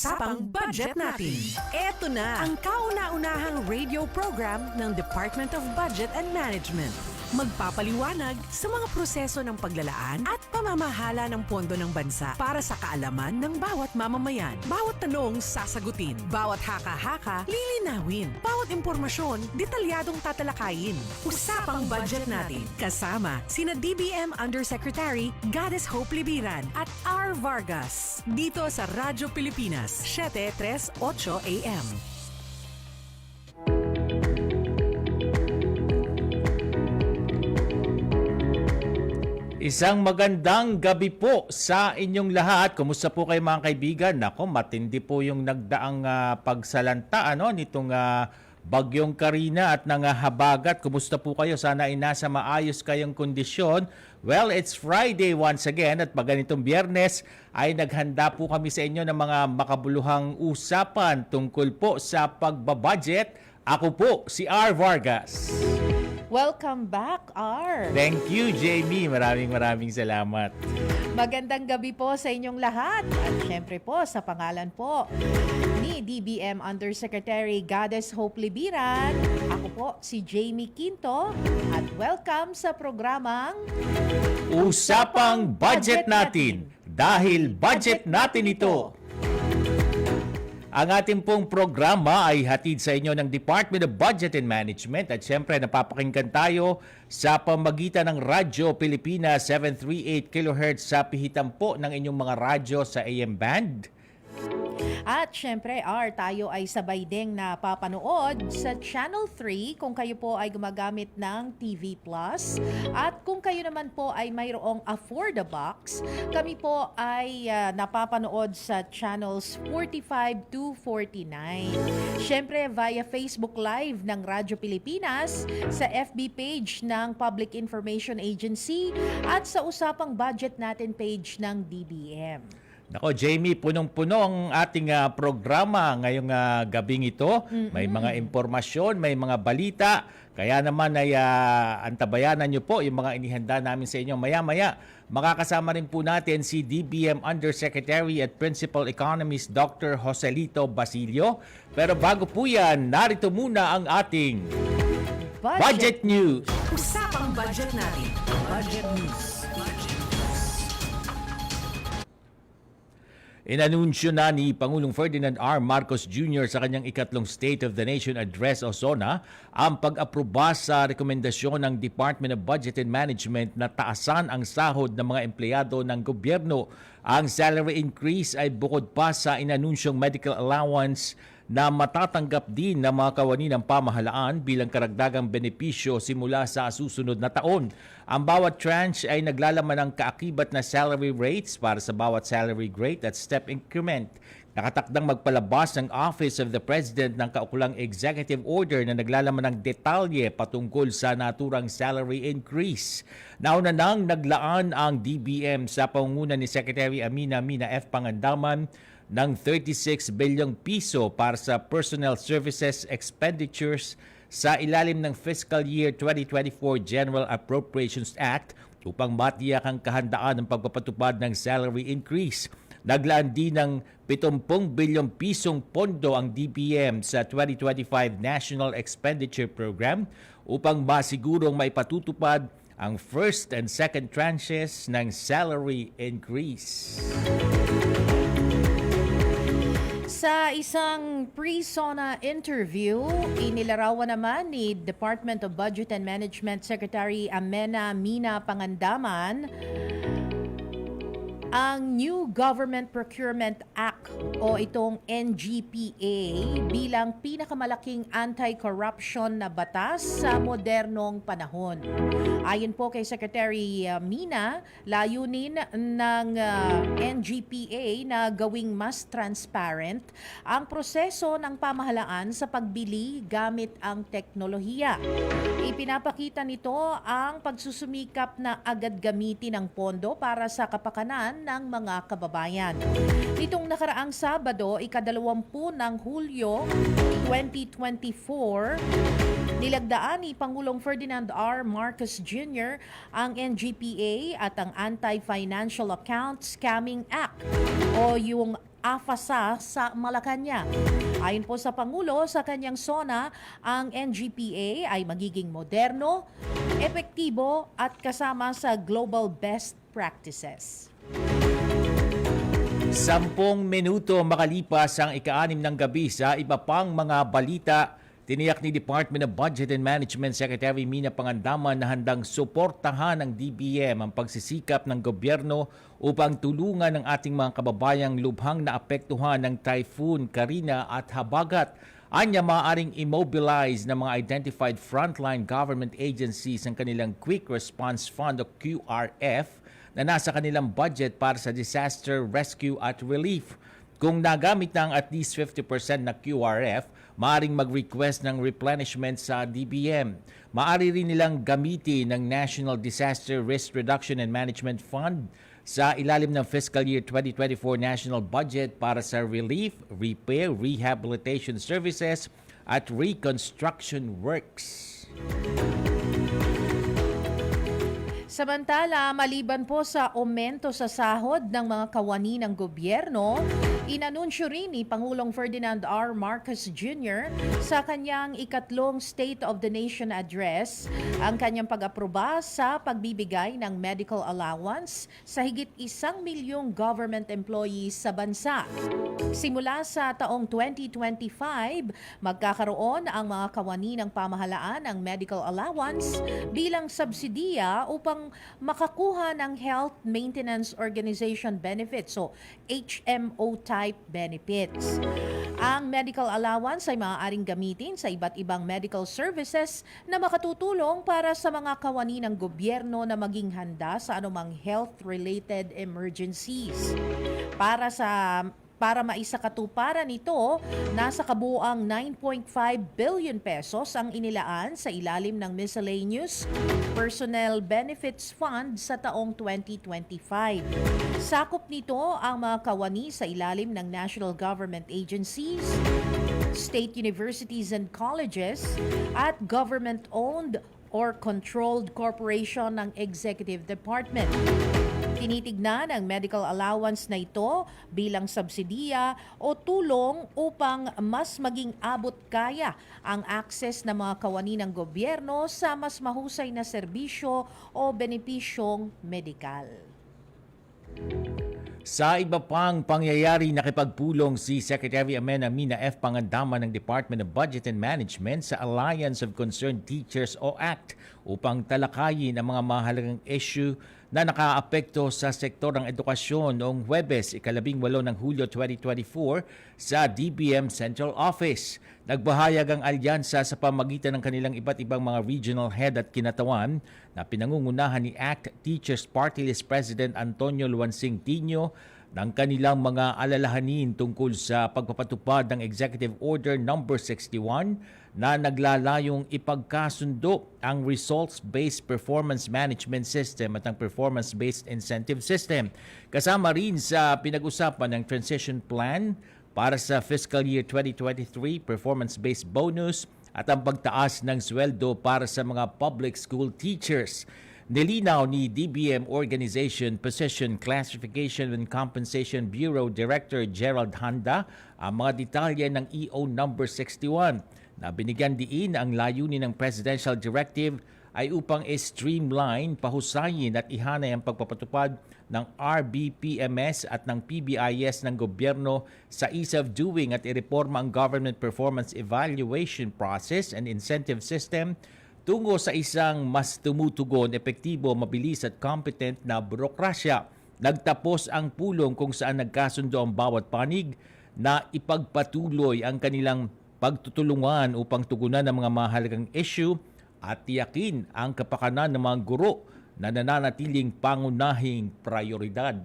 Usapang budget natin. Eto na ang kauna-unahang radio program ng Department of Budget and Management. Magpapaliwanag sa mga proseso ng paglalaan at pamamahala ng pondo ng bansa para sa kaalaman ng bawat mamamayan. Bawat tanong sasagutin, bawat haka-haka lilinawin, bawat impormasyon detalyadong tatalakayin. Usapang budget natin kasama sina DBM Undersecretary Goddess Hope Libiran at R. Vargas dito sa Radyo Pilipinas 738 AM. Isang magandang gabi po sa inyong lahat. Kumusta po kayo mga kaibigan? Nako, matindi po yung nagdaang pagsalanta nitong bagyong Karina at nangahabagat. Kumusta po kayo? Sana ay nasa maayos kayong kondisyon. Well, it's Friday once again at pag ganitong Biyernes ay naghanda po kami sa inyo ng mga makabuluhang usapan tungkol po sa pagbabudget. Ako po si R. Vargas. Welcome back, R. Thank you, Jamie. Maraming salamat. Magandang gabi po sa inyong lahat. At syempre po, sa pangalan po ni DBM Undersecretary Goddess Hope Libiran, ako po si Jamie Quinto at welcome sa programang Usapang Budget Natin dahil budget natin ito. Ang ating pong programa ay hatid sa inyo ng Department of Budget and Management at syempre napapakinggan tayo sa pamagitan ng Radyo Pilipinas 738 kHz sa pihitan po ng inyong mga radyo sa AM band. At syempre, R, tayo ay sabay ding napapanood sa Channel 3 kung kayo po ay gumagamit ng TV Plus. At kung kayo naman po ay mayroong Afford the Box, kami po ay napapanood sa channels 45 to 49. Syempre, via Facebook Live ng Radyo Pilipinas, sa FB page ng Public Information Agency, at sa Usapang Budget Natin page ng DBM. Nako, Jamie, punong-puno ang ating programa ngayong gabing ito. May mga impormasyon, may mga balita. Kaya naman ay antabayanan nyo po yung mga inihanda namin sa inyo. Maya-maya, makakasama rin po natin si DBM Undersecretary at Principal Economist Dr. Joselito Basilio. Pero bago po yan, narito muna ang ating Budget News. Usapang budget natin. Budget News. Inanunsyo na ni Pangulong Ferdinand R. Marcos Jr. sa kanyang ikatlong State of the Nation Address o SONA ang pag-aproba sa rekomendasyon ng Department of Budget and Management na taasan ang sahod ng mga empleyado ng gobyerno. Ang salary increase ay bukod pa sa inanunsyong medical allowance na matatanggap din ng mga kawani ng pamahalaan bilang karagdagang benepisyo simula sa susunod na taon. Ang bawat tranche ay naglalaman ng kaakibat na salary rates para sa bawat salary grade at step increment. Nakatakdang magpalabas ng Office of the President ng kaukulang executive order na naglalaman ng detalye patungkol sa naturang salary increase. Nauna nang naglaan ang DBM sa pangunguna ni Secretary Amina F. Pangandaman ng 36 bilyong piso para sa personnel services expenditures sa ilalim ng Fiscal Year 2024 General Appropriations Act upang matiyak ang kahandaan ng pagpapatupad ng salary increase. Naglaan din ng 70 bilyong pisong pondo ang DBM sa 2025 National Expenditure Program upang masigurong maipatutupad ang first and second tranches ng salary increase. Sa isang pre-SONA interview, inilarawan naman ni Department of Budget and Management Secretary Amena Mina Pangandaman ang New Government Procurement Act o itong NGPA bilang pinakamalaking anti-corruption na batas sa modernong panahon. Ayon po kay Secretary Mina, layunin ng NGPA na gawing mas transparent ang proseso ng pamahalaan sa pagbili gamit ang teknolohiya. Ipinapakita nito ang pagsusumikap na agad gamitin ang pondo para sa kapakanan ng mga kababayan. Nitong nakaraang Sabado, ika-20 ng Hulyo 2024, nilagdaan ni Pangulong Ferdinand R. Marcos Jr. ang NGPA at ang Anti-Financial Account Scamming Act o yung AFASA sa Malacanang. Ayon po sa Pangulo, sa kanyang SONA, ang NGPA ay magiging moderno, epektibo at kasama sa global best practices. 10 minuto makalipas ang ika-6 ng gabi sa iba pang mga balita, tiniyak ni Department of Budget and Management Secretary Mina Pangandaman na handang suportahan ng DBM ang pagsisikap ng gobyerno upang tulungan ang ating mga kababayang lubhang naapektuhan ng Typhoon Karina at Habagat. Anya maaaring immobilize ng mga identified frontline government agencies ang kanilang Quick Response Fund o QRF na nasa kanilang budget para sa disaster rescue at relief. Kung nagamit ng at least 50% na QRF, maaaring mag-request ng replenishment sa DBM. Maaari rin nilang gamitin ng National Disaster Risk Reduction and Management Fund sa ilalim ng fiscal year 2024 national budget para sa relief, repair, rehabilitation services at reconstruction works. Samantala, maliban po sa aumento sa sahod ng mga kawani ng gobyerno, inanunsyo rin ni Pangulong Ferdinand R. Marcos Jr. sa kanyang ikatlong State of the Nation Address ang kanyang pag-aproba sa pagbibigay ng medical allowance sa higit 1 milyong government employees sa bansa. Simula sa taong 2025, magkakaroon ang mga kawani ng pamahalaan ng medical allowance bilang subsidiya upang makakuha ng Health Maintenance Organization benefits o HMO-type benefits. Ang medical allowance ay maaaring gamitin sa iba't ibang medical services na makatutulong para sa mga kawani ng gobyerno na maging handa sa anumang health-related emergencies. Para maisakatuparan ito, nasa kabuuang 9.5 billion pesos ang inilaan sa ilalim ng Miscellaneous Personnel Benefits Fund sa taong 2025. Sakop nito ang mga kawani sa ilalim ng national government agencies, state universities and colleges, at government-owned or controlled corporation ng executive department. Tinitignan ang medical allowance na ito bilang subsidiya o tulong upang mas maging abot kaya ang access ng mga kawani ng gobyerno sa mas mahusay na serbisyo o benepisyong medikal. Sa iba pang pangyayari, nakipagpulong si Secretary Amena Mina F. Pangandaman ng Department of Budget and Management sa Alliance of Concerned Teachers o ACT upang talakayin ang mga mahalagang issue na nakaapekto sa sektor ng edukasyon noong Huwebes, 18 ng Hulyo 2024 sa DBM Central Office. Nagbahayag ang alyansa sa pamagitan ng kanilang iba't ibang mga regional head at kinatawan na pinangungunahan ni ACT Teachers Party List President Antonio Luansing Tino ng kanilang mga alalahanin tungkol sa pagpapatupad ng Executive Order No. 61 na naglalayong ipagkasundo ang Results-Based Performance Management System at ang Performance-Based Incentive System. Kasama rin sa pinag-usapan ng Transition Plan para sa Fiscal Year 2023 Performance-Based Bonus at ang pagtaas ng sweldo para sa mga public school teachers. Nilinaw ni DBM Organization Position Classification and Compensation Bureau Director Gerald Handa ang mga detalye ng EO No. 61 na binigyan diin ang layunin ng Presidential Directive ay upang i-streamline, pahusayin at ihanay ang pagpapatupad ng RBPMS at ng PBIS ng gobyerno sa ease of doing at ireporma ang Government Performance Evaluation Process and Incentive System tungo sa isang mas tumutugon, epektibo, mabilis at competent na burokrasya. Nagtapos ang pulong kung saan nagkasundo ang bawat panig na ipagpatuloy ang kanilang pagtutulungan upang tugunan ang mga mahalagang issue at tiyakin ang kapakanan ng mga guro na nananatiling pangunahing prioridad.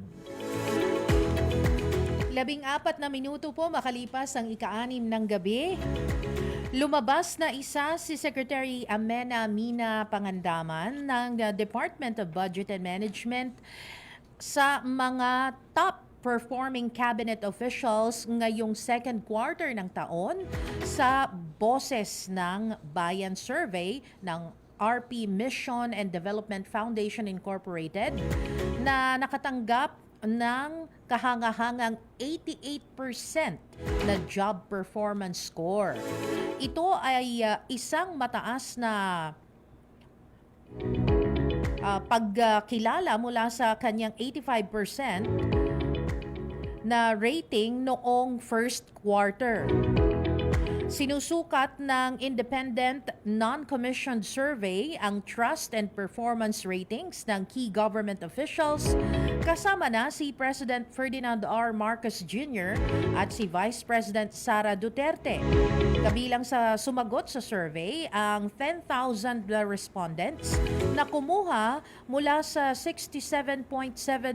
14 na minuto po makalipas ang ika-6 ng gabi. Lumabas na isa si Secretary Amena Mina Pangandaman ng Department of Budget and Management sa mga top performing cabinet officials ngayong second quarter ng taon sa Boses ng Bayan Survey ng RP Mission and Development Foundation Incorporated na nakatanggap ng kahangahangang 88% na job performance score. Ito ay isang mataas na pagkilala mula sa kanyang 85% na rating noong first quarter. Sinusukat ng Independent Non-Commissioned Survey ang trust and performance ratings ng key government officials, kasama na si President Ferdinand R. Marcos Jr. at si Vice President Sara Duterte. Kabilang sa sumagot sa survey ang 10,000 respondents na kumuha mula sa 67.7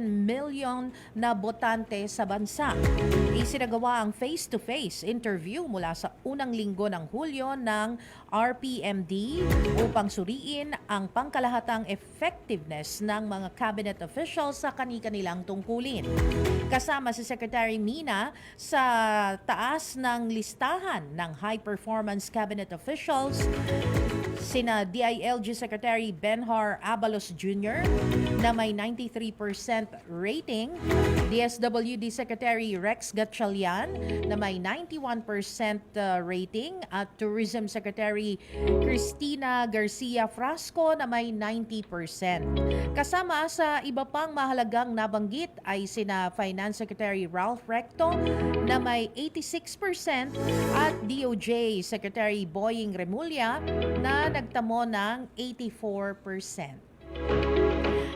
million na botante sa bansa. Isinagawa ang face-to-face interview mula sa unang linggo ng Hulyo ng RPMD upang suriin ang pangkalahatang effectiveness ng mga cabinet officials sa kani-kanilang tungkulin. Kasama si Secretary Mina sa taas ng listahan ng high-performance cabinet officials, sina DILG Secretary Benhar Abalos Jr. na may 93% rating, DSWD Secretary Rex Gatchalian na may 91% rating at Tourism Secretary Cristina Garcia Frasco na may 90%. Kasama sa iba pang mahalagang nabanggit ay sina Finance Secretary Ralph Recto na may 86% at DOJ Secretary Boying Remulla na nagtamo ng 84%.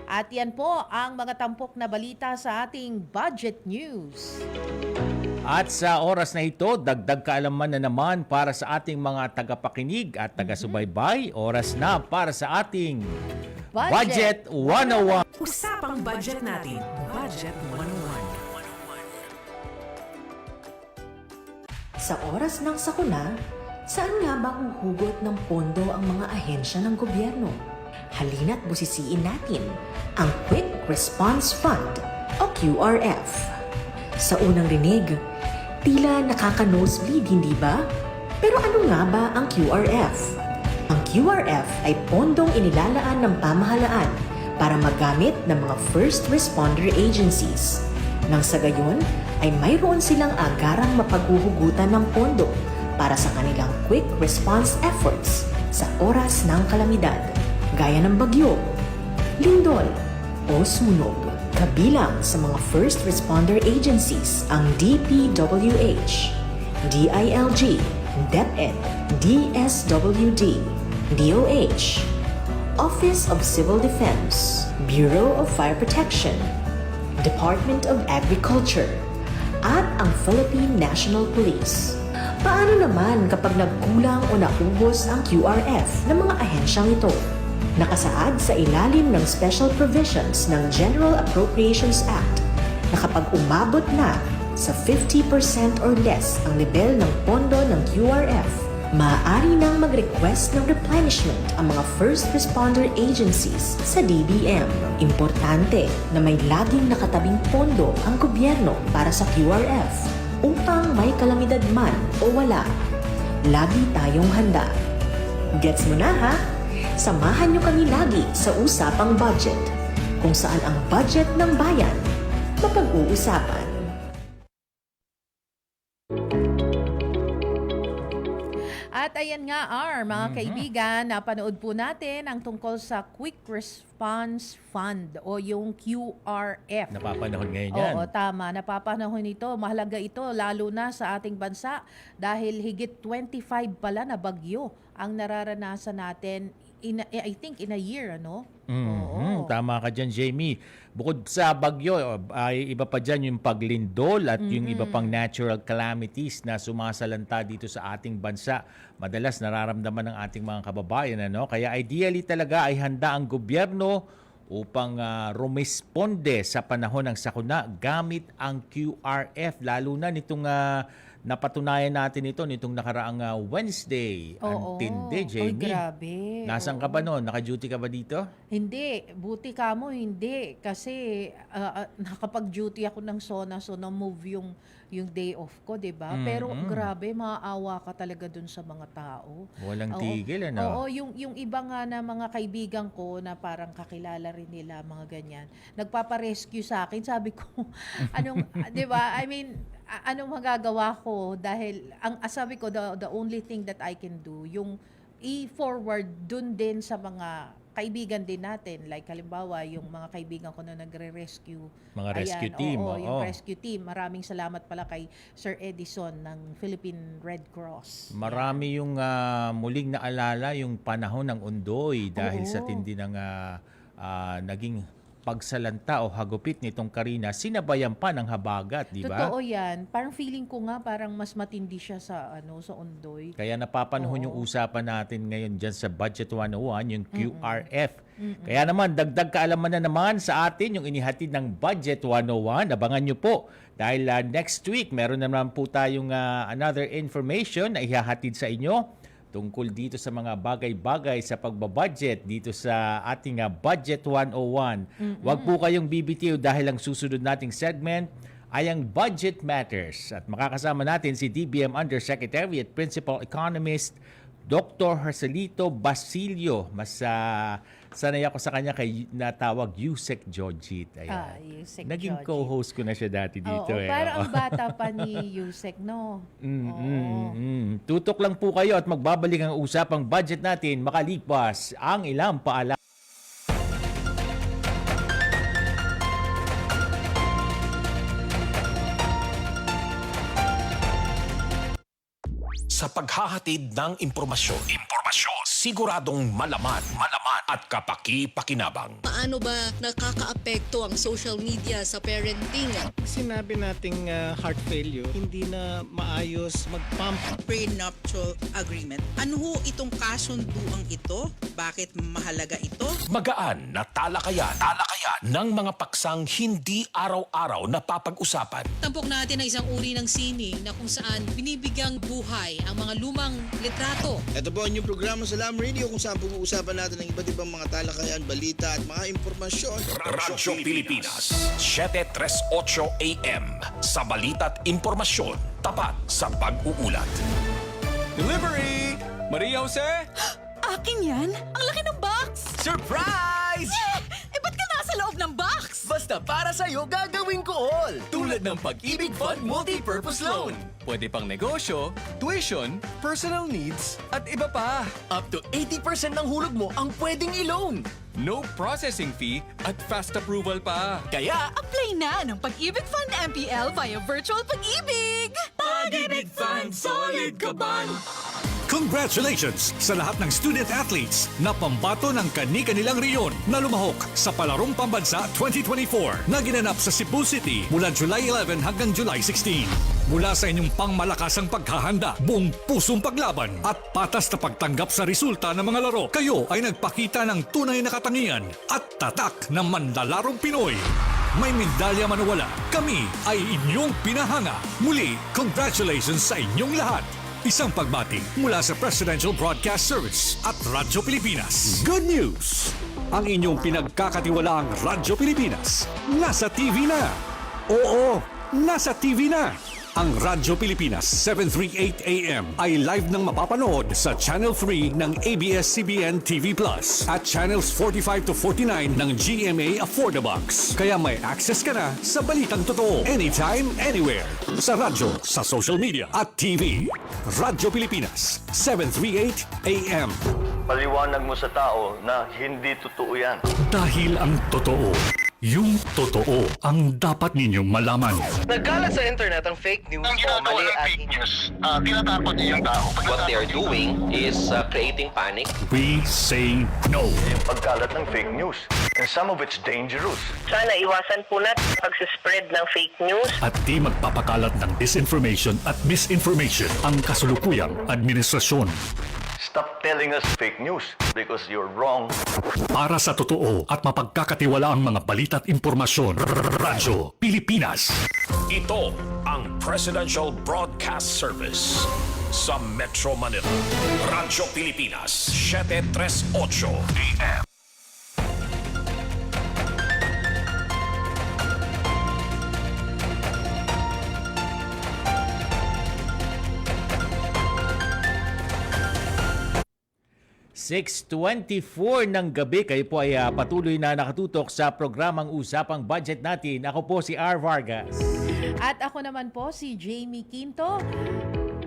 At yan po ang mga tampok na balita sa ating budget news. At sa oras na ito, dagdag kaalaman na naman para sa ating mga tagapakinig at taga-subaybay. Oras na para sa ating Budget 101. Usapang budget natin. Budget 101. Sa oras ng sakuna, saan nga ba huhugot ng pondo ang mga ahensya ng gobyerno? Halina't busisiin natin ang Quick Response Fund o QRF. Sa unang rinig, tila nakaka-nosebleed, hindi ba? Pero ano nga ba ang QRF? Ang QRF ay pondong inilalaan ng pamahalaan para magamit ng mga first responder agencies. Nang sa gayon, ay mayroon silang agarang mapaghuhugutan ng pondo para sa kanilang quick response efforts sa oras ng kalamidad, gaya ng bagyo, lindol o sunog. Kabilang sa mga first responder agencies ang DPWH, DILG, DepEd, DSWD, DOH, Office of Civil Defense, Bureau of Fire Protection, Department of Agriculture, at ang Philippine National Police. Paano naman kapag nagkulang o naubos ang QRF ng mga ahensyang ito? Nakasaad sa ilalim ng special provisions ng General Appropriations Act na kapag umabot na sa 50% or less ang level ng pondo ng QRF, maaari nang mag-request ng replenishment ang mga first responder agencies sa DBM. Importante na may laging nakatabing pondo ang gobyerno para sa QRF upang may kalamidad man o wala. Lagi tayong handa. Gets mo na ha? Samahan niyo kami lagi sa Usapang Budget, kung saan ang budget ng bayan mapag-uusapan. At ayan nga, mga kaibigan, napanood po natin ang tungkol sa Quick Response Fund o yung QRF. Napapanahon ngayon yan. Oo, tama. Napapanahon ito. Mahalaga ito, lalo na sa ating bansa dahil higit 25 pala na bagyo ang nararanasan natin I think in a year, ano? Oo. Tama ka dyan, Jamie. Bukod sa bagyo, ay iba pa dyan yung paglindol at yung iba pang natural calamities na sumasalanta dito sa ating bansa. Madalas nararamdaman ng ating mga kababayan, ano? Kaya ideally talaga ay handa ang gobyerno upang rumesponde sa panahon ng sakuna gamit ang QRF. Lalo na nitong napatunayan natin ito nitong nakaraang Wednesday. Oo. Ang tindi, Oy, Jamie. grabe. Nasaan ka ba noon? Naka-duty ka ba dito? Hindi. Buti ka mo, hindi. Kasi nakapag-duty ako ng SONA, so na-move yung day off ko, di ba? Pero grabe, maawa ka talaga dun sa mga tao. Walang Oo. tigil, ano? Oo, yung iba nga na mga kaibigan ko na parang kakilala rin nila, mga ganyan, nagpaparescue sa akin. Sabi ko, anong, di ba? I mean, anong magagawa ko? Dahil, sabi ko, the only thing that I can do, yung i-forward dun din sa mga kaibigan din natin. Like, halimbawa, yung mga kaibigan ko na nagre-rescue. Mga rescue team, Oo, yung oo. rescue team. Maraming salamat pala kay Sir Edison ng Philippine Red Cross. Marami yung muling naalala yung panahon ng Undoy dahil sa Oo. tindi ng naging pagsalanta o hagupit nitong Karina, sinabayan pa ng habagat, di ba? Totoo yan. Parang feeling ko nga parang mas matindi siya sa sa Ondoy. Kaya napapanahon yung usapan natin ngayon dyan sa Budget 101, yung QRF. Kaya naman, dagdag kaalaman na naman sa atin yung inihatid ng Budget 101. Abangan nyo po. Dahil next week, meron naman po tayong another information na ihahatid sa inyo tungkol dito sa mga bagay-bagay sa pagbabudget dito sa ating Budget 101. Huwag po kayong bibitiw dahil ang susunod nating segment ay ang Budget Matters. At makakasama natin si DBM Undersecretary at Principal Economist Dr. Hercelito Basilio. Mas sanay ako sa kanya kay natawag Yusek Jojit. Ayan. Yusek Naging Jojit. co-host ko na siya dati dito. Oo, parang Oo. ang bata pa ni Yusek, no? Tutok lang po kayo at magbabalik ang usapang budget natin makalipas ang ilang paalala. Sa paghahatid ng impormasyon, siguradong malaman at kapaki-pakinabang. Paano ba nakakaapekto ang social media sa parenting? Sinabi nating heart failure, hindi na maayos mag-pump. Prenuptial agreement. Ano ho itong kasunduang ito? Bakit mahalaga ito? Magaan na talakayan ng mga paksang hindi araw-araw napapag-usapan. Tampok natin ang isang uri ng sining na kung saan binibigyang buhay ang mga lumang litrato. Ito po ang inyong programa sa Lam Radio kung saan pag-uusapan natin ng iba't ibang mga talakayan, balita at mga impormasyon. Radyo Pilipinas, 7:38 AM. Sa balita't impormasyon, tapat sa pag-uulat. Delivery! Maria Jose? Akin yan? Ang laki ng box! Surprise! Eh, ba't ka nasa loob ng box? Basta para sa'yo, gagawin ko all! Tulad ng Pag-ibig Fund Multi-Purpose Loan. Pwede pang negosyo, tuition, personal needs, at iba pa. Up to 80% ng hulog mo ang pwedeng i-loan. No processing fee at fast approval pa. Kaya, Apply na ng Pag-ibig Fund MPL via Virtual Pag-ibig! Pag-ibig Fund, solid ka ba? Congratulations sa lahat ng student athletes na pambato ng kani-kanilang reyon na lumahok sa Palarong Pambansa 2024 na ginanap sa Cebu City mula July 11 hanggang July 16. Mula sa inyong pangmalakasang paghahanda, buong pusong paglaban at patas na pagtanggap sa resulta ng mga laro, kayo ay nagpakita ng tunay na katangian at tatak ng manlalarong Pinoy. May medalya man o wala, kami ay inyong pinahanga. Muli, congratulations sa inyong lahat. Isang pagbati mula sa Presidential Broadcast Service at Radyo Pilipinas. Good news! Ang inyong pinagkakatiwalaang Radyo Pilipinas nasa TV na. Oo, nasa TV na. Ang Radyo Pilipinas 738 AM ay live nang mapapanood sa Channel 3 ng ABS-CBN TV Plus at Channels 45 to 49 ng GMA Affordabox. Kaya may access ka na sa balitang totoo anytime, anywhere. Sa radyo, sa social media at TV. Radyo Pilipinas 738 AM. Paliwanag mo sa tao na hindi totoo yan. Dahil ang totoo, yung totoo ang dapat ninyong malaman. Nagkalat sa internet ang fake news Ang ginagawa ng fake news, tinatapon niyo yung tao. What they are doing is creating panic. We say no. Yung pagkalat ng fake news. And some of it's dangerous. Sana iwasan po natin pag-spread ng fake news. At di magpapakalat ng disinformation at misinformation ang kasulukuyang administrasyon. Stop telling us fake news because you're wrong. Para sa totoo at mapagkakatiwalaang mga balita at impormasyon, Radyo Pilipinas. Ito ang Presidential Broadcast Service sa Metro Manila. Radyo Pilipinas, 738 AM. (6:24) ng gabi, kayo po ay patuloy na nakatutok sa programang Usapang Budget natin. Ako po si R. Vargas. At ako naman po si Jamie Quinto.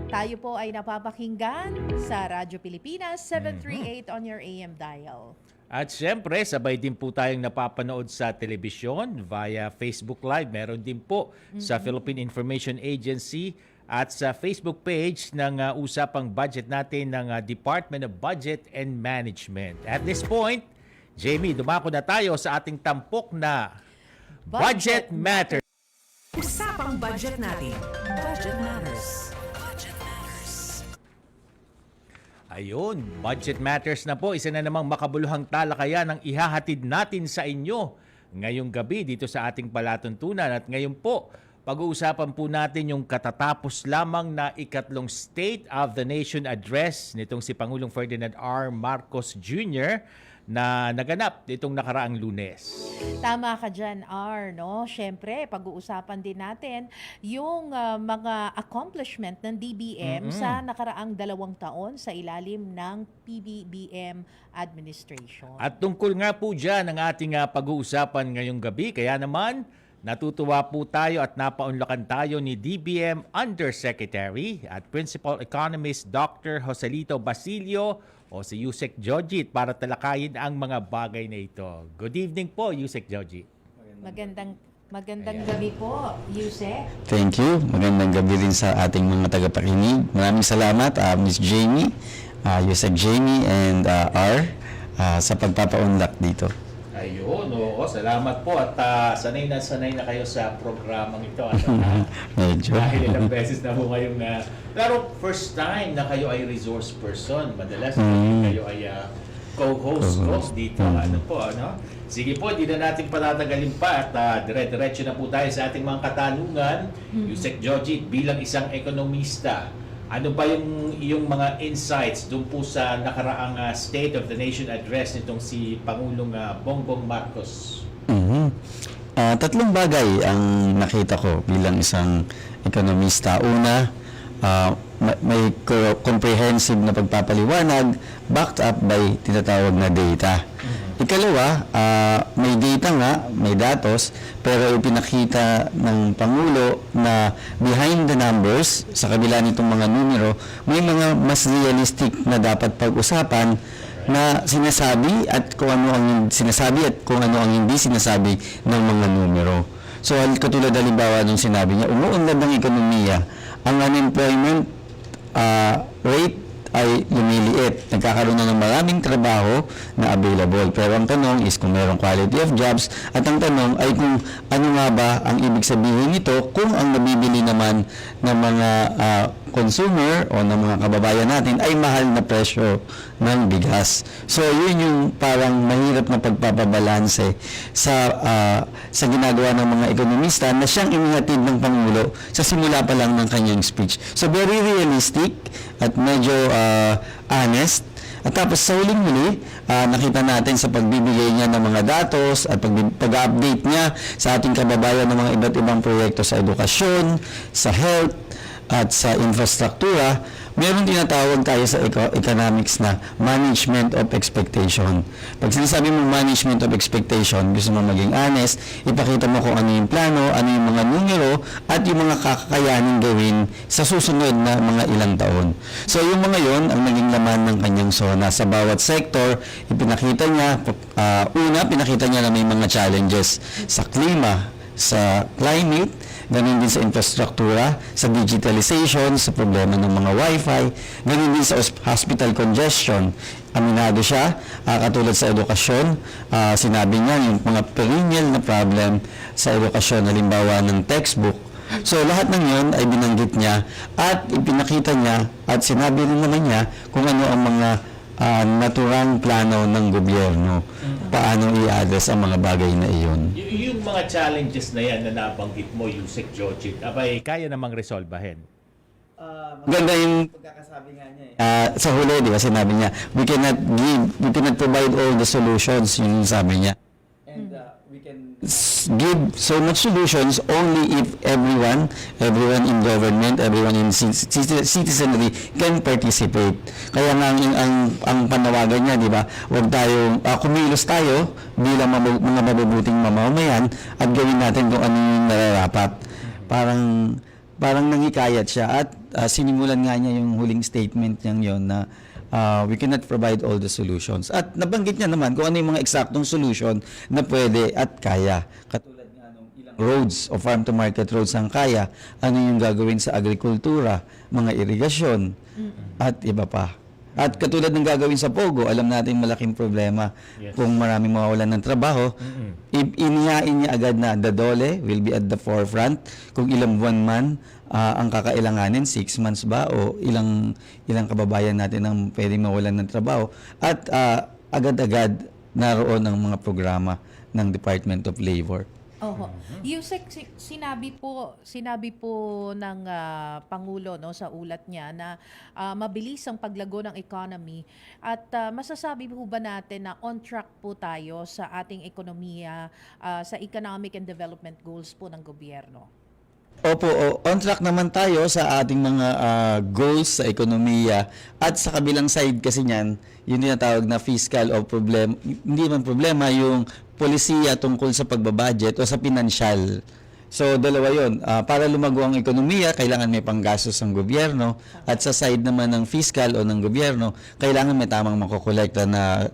Tayo po ay napapakinggan sa Radyo Pilipinas 738 on your AM dial. At syempre, sabay din po tayong napapanood sa telebisyon via Facebook Live. Meron din po sa Philippine Information Agency at sa Facebook page ng Usapang Budget natin ng Department of Budget and Management. At this point, Jamie, dumako na tayo sa ating tampok na Budget Matters. Usapang budget natin. Budget Matters. Ayun, Budget Matters na po. Isa na namang makabuluhang talakayan ang ihahatid natin sa inyo ngayong gabi dito sa ating palatuntunan. At ngayon po, pag-uusapan po natin yung katatapos lamang na ikatlong State of the Nation Address nitong si Pangulong Ferdinand R. Marcos Jr. na naganap nitong nakaraang Lunes. Tama ka dyan, R, no? Siyempre, pag-uusapan din natin yung mga accomplishment ng DBM sa nakaraang 2 taon sa ilalim ng PBBM administration. At tungkol nga po dyan ang ating pag-uusapan ngayong gabi. Kaya naman, natutuwa po tayo at napaunlakan tayo ni DBM Undersecretary at Principal Economist Dr. Joselito Basilio o si Yusek Jojit para talakayin ang mga bagay na ito. Good evening po, Yusek Jojit. Magandang gabi po, Yusek. Thank you. Magandang gabi rin sa ating mga tagapakinig. Maraming salamat, Ms. Jamie, Yusek Jamie, and R sa pagpapaunlak dito. Ayun, oo. Salamat po at sanay na kayo sa programang ito. At, Medyo. dahil ilang beses na po kayong... pero first time na kayo ay resource person. Madalas kayo ay co-host dito. Ano po, ano? Sige po, di na natin patatagalin pa at dire-diretso na po tayo sa ating mga katanungan. Yusek Jojit, bilang isang ekonomista, ano ba yung iyong mga insights doon po sa nakaraang State of the Nation Address nitong si Pangulong Bongbong Marcos? Tatlong bagay ang nakita ko bilang isang ekonomista. Una, may comprehensive na pagpapaliwanag backed up by tinatawag na data. Ikalawa, may data nga, may datos, pero ipinakita ng Pangulo na behind the numbers, sa kabila nitong mga numero, may mga mas realistic na dapat pag-usapan na sinasabi at kung ano ang sinasabi at kung ano ang hindi sinasabi ng mga numero. So, katulad halimbawa nung sinabi niya, umuunlad ng ekonomiya, ang unemployment rate ay lumiliit. Nagkakaroon na ng maraming trabaho na available. Pero ang tanong is kung mayroong quality of jobs at ang tanong ay kung ano nga ba ang ibig sabihin nito kung ang nabibili naman ng mga consumer o ng mga kababayan natin ay mahal na presyo ng bigas. So yun yung parang mahirap na pagpapabalanse sa ginagawa ng mga ekonomista na siyang inihatid ng Pangulo sa simula pa lang ng kanyang speech. So very realistic at medyo honest. At tapos sa huling-huli, nakita natin sa pagbibigay niya ng mga datos at pag-update niya sa ating kababayan ng mga iba't ibang proyekto sa edukasyon, sa health, at sa infrastruktura, meron tinatawag tayo sa economics na management of expectation. Pag sinasabi mo management of expectation, gusto mo maging honest, ipakita mo kung ano yung plano, ano yung mga numero, at yung mga kakakayanin gawin sa susunod na mga ilang taon. So yung mga yon ang naging laman ng kanyang SONA. Sa bawat sector, ipinakita niya, pinakita niya na may mga challenges sa klima, sa climate, ganun din sa infrastruktura, sa digitalization, sa problema ng mga wifi, ganun din sa hospital congestion. Aminado siya, katulad sa edukasyon, sinabi niya yung mga perennial na problem sa edukasyon, halimbawa ng textbook. So lahat ng yun ay binanggit niya at ipinakita niya at sinabi rin naman niya kung ano ang mga naturang plano ng gobyerno paano i-address ang mga bagay na iyon. Yung mga challenges na yan na nabanggit mo, Yusek Jojit, abay, kaya namang resolbahin. Ganda yung pagkakasabi nga niya sa huli, di ba, sinabi niya, we cannot provide all the solutions, yun yung sabi niya. And we can give so much solutions only if everyone in government, everyone in citizenry can participate. Kaya nga ang panawagan niya, di ba, huwag tayo, kumilos tayo bilang mga mabubuting mamamayan at gawin natin kung ano yung nararapat. Parang nangikayat siya at sinimulan nga niya yung huling statement niyang yon na we cannot provide all the solutions. At nabanggit niya naman kung ano yung mga eksaktong solution na pwede at kaya. Katulad nga nung ilang roads o farm to market roads ang kaya, ano yung gagawin sa agrikultura, mga irigasyon at iba pa. At katulad ng gagawin sa Pogo, alam natin malaking problema kung maraming mawawalan ng trabaho. Inihain niya agad na the DOLE will be at the forefront. Kung ilang buwan man ang kakailanganin, 6 months ba o ilang kababayan natin ang pwedeng mawalan ng trabaho. At agad-agad naroon ang mga programa ng Department of Labor. Oho. Yusek, sinabi po ng Pangulo sa ulat niya na mabilis ang paglago ng economy at masasabi po ba natin na on track po tayo sa ating ekonomiya, sa economic and development goals po ng gobyerno? Opo, on track naman tayo sa ating mga goals sa ekonomiya at sa kabilang side kasi niyan, yun yung tawag na fiscal o hindi man problema yung polisiya tungkol sa pagbabudget o sa pinansyal. So, dalawa yun. Para lumago ang ekonomiya, kailangan may panggastos ng gobyerno at sa side naman ng fiscal o ng gobyerno, kailangan may tamang makokolekta na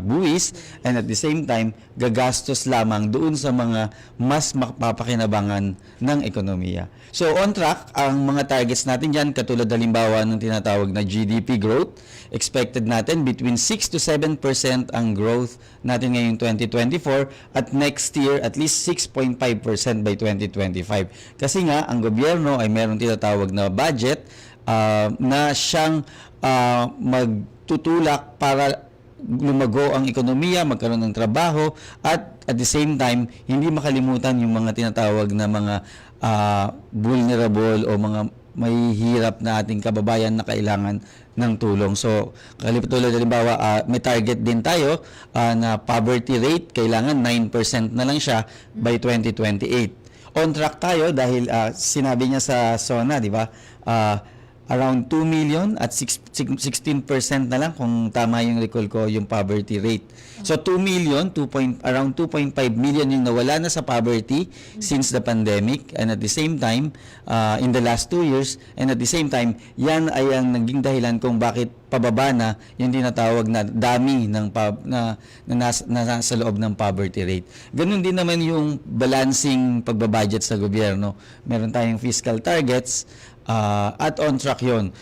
buwis and at the same time, gagastos lamang doon sa mga mas mapapakinabangan ng ekonomiya. So, on track, ang mga targets natin dyan, katulad halimbawa ng tinatawag na GDP growth, expected natin between 6 to 7% ang growth natin ngayong 2024 at next year at least 6.5% by 2025. Kasi nga, ang gobyerno ay meron tinatawag na budget na siyang magtutulak para lumago ang ekonomiya, magkaroon ng trabaho at the same time, hindi makalimutan yung mga tinatawag na mga vulnerable o mga may hirap na ating kababayan na kailangan ng tulong. So, tulad halimbawa, may target din tayo na poverty rate, kailangan 9% na lang siya by 2028. On track tayo dahil sinabi niya sa SONA, di ba? Around 2 million at 16% na lang kung tama yung recall ko yung poverty rate. So 2 million, around 2.5 million yung nawala na sa poverty since the pandemic and at the same time in the last 2 years and at the same time yan ay ang naging dahilan kung bakit pababa na yung tinatawag na dami ng nasa loob ng poverty rate. Ganun din naman yung balancing pagbabudget sa gobyerno. Meron tayong fiscal targets at on track yun.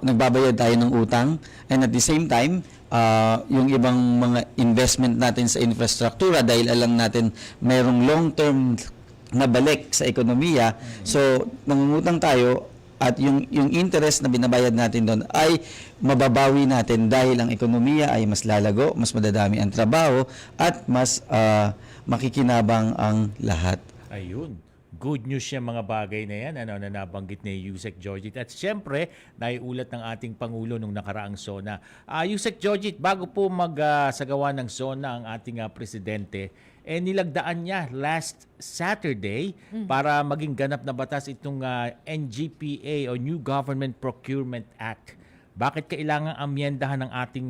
Nagbabayad tayo ng utang and at the same time, yung ibang mga investment natin sa infrastruktura dahil alam natin mayroong long-term na balik sa ekonomiya. So, nangungutang tayo at yung interest na binabayad natin doon ay mababawi natin dahil ang ekonomiya ay mas lalago, mas madadami ang trabaho at mas makikinabang ang lahat. Ayun. Good news yung mga bagay na yan na nabanggit ni Yusek Jojit. At siyempre, naiulat ng ating Pangulo nung nakaraang SONA. Yusek Jojit, bago po magsagawa ng SONA ang ating presidente, nilagdaan niya last Saturday para maging ganap na batas itong NGPA o New Government Procurement Act. Bakit kailangan amyendahan ng ating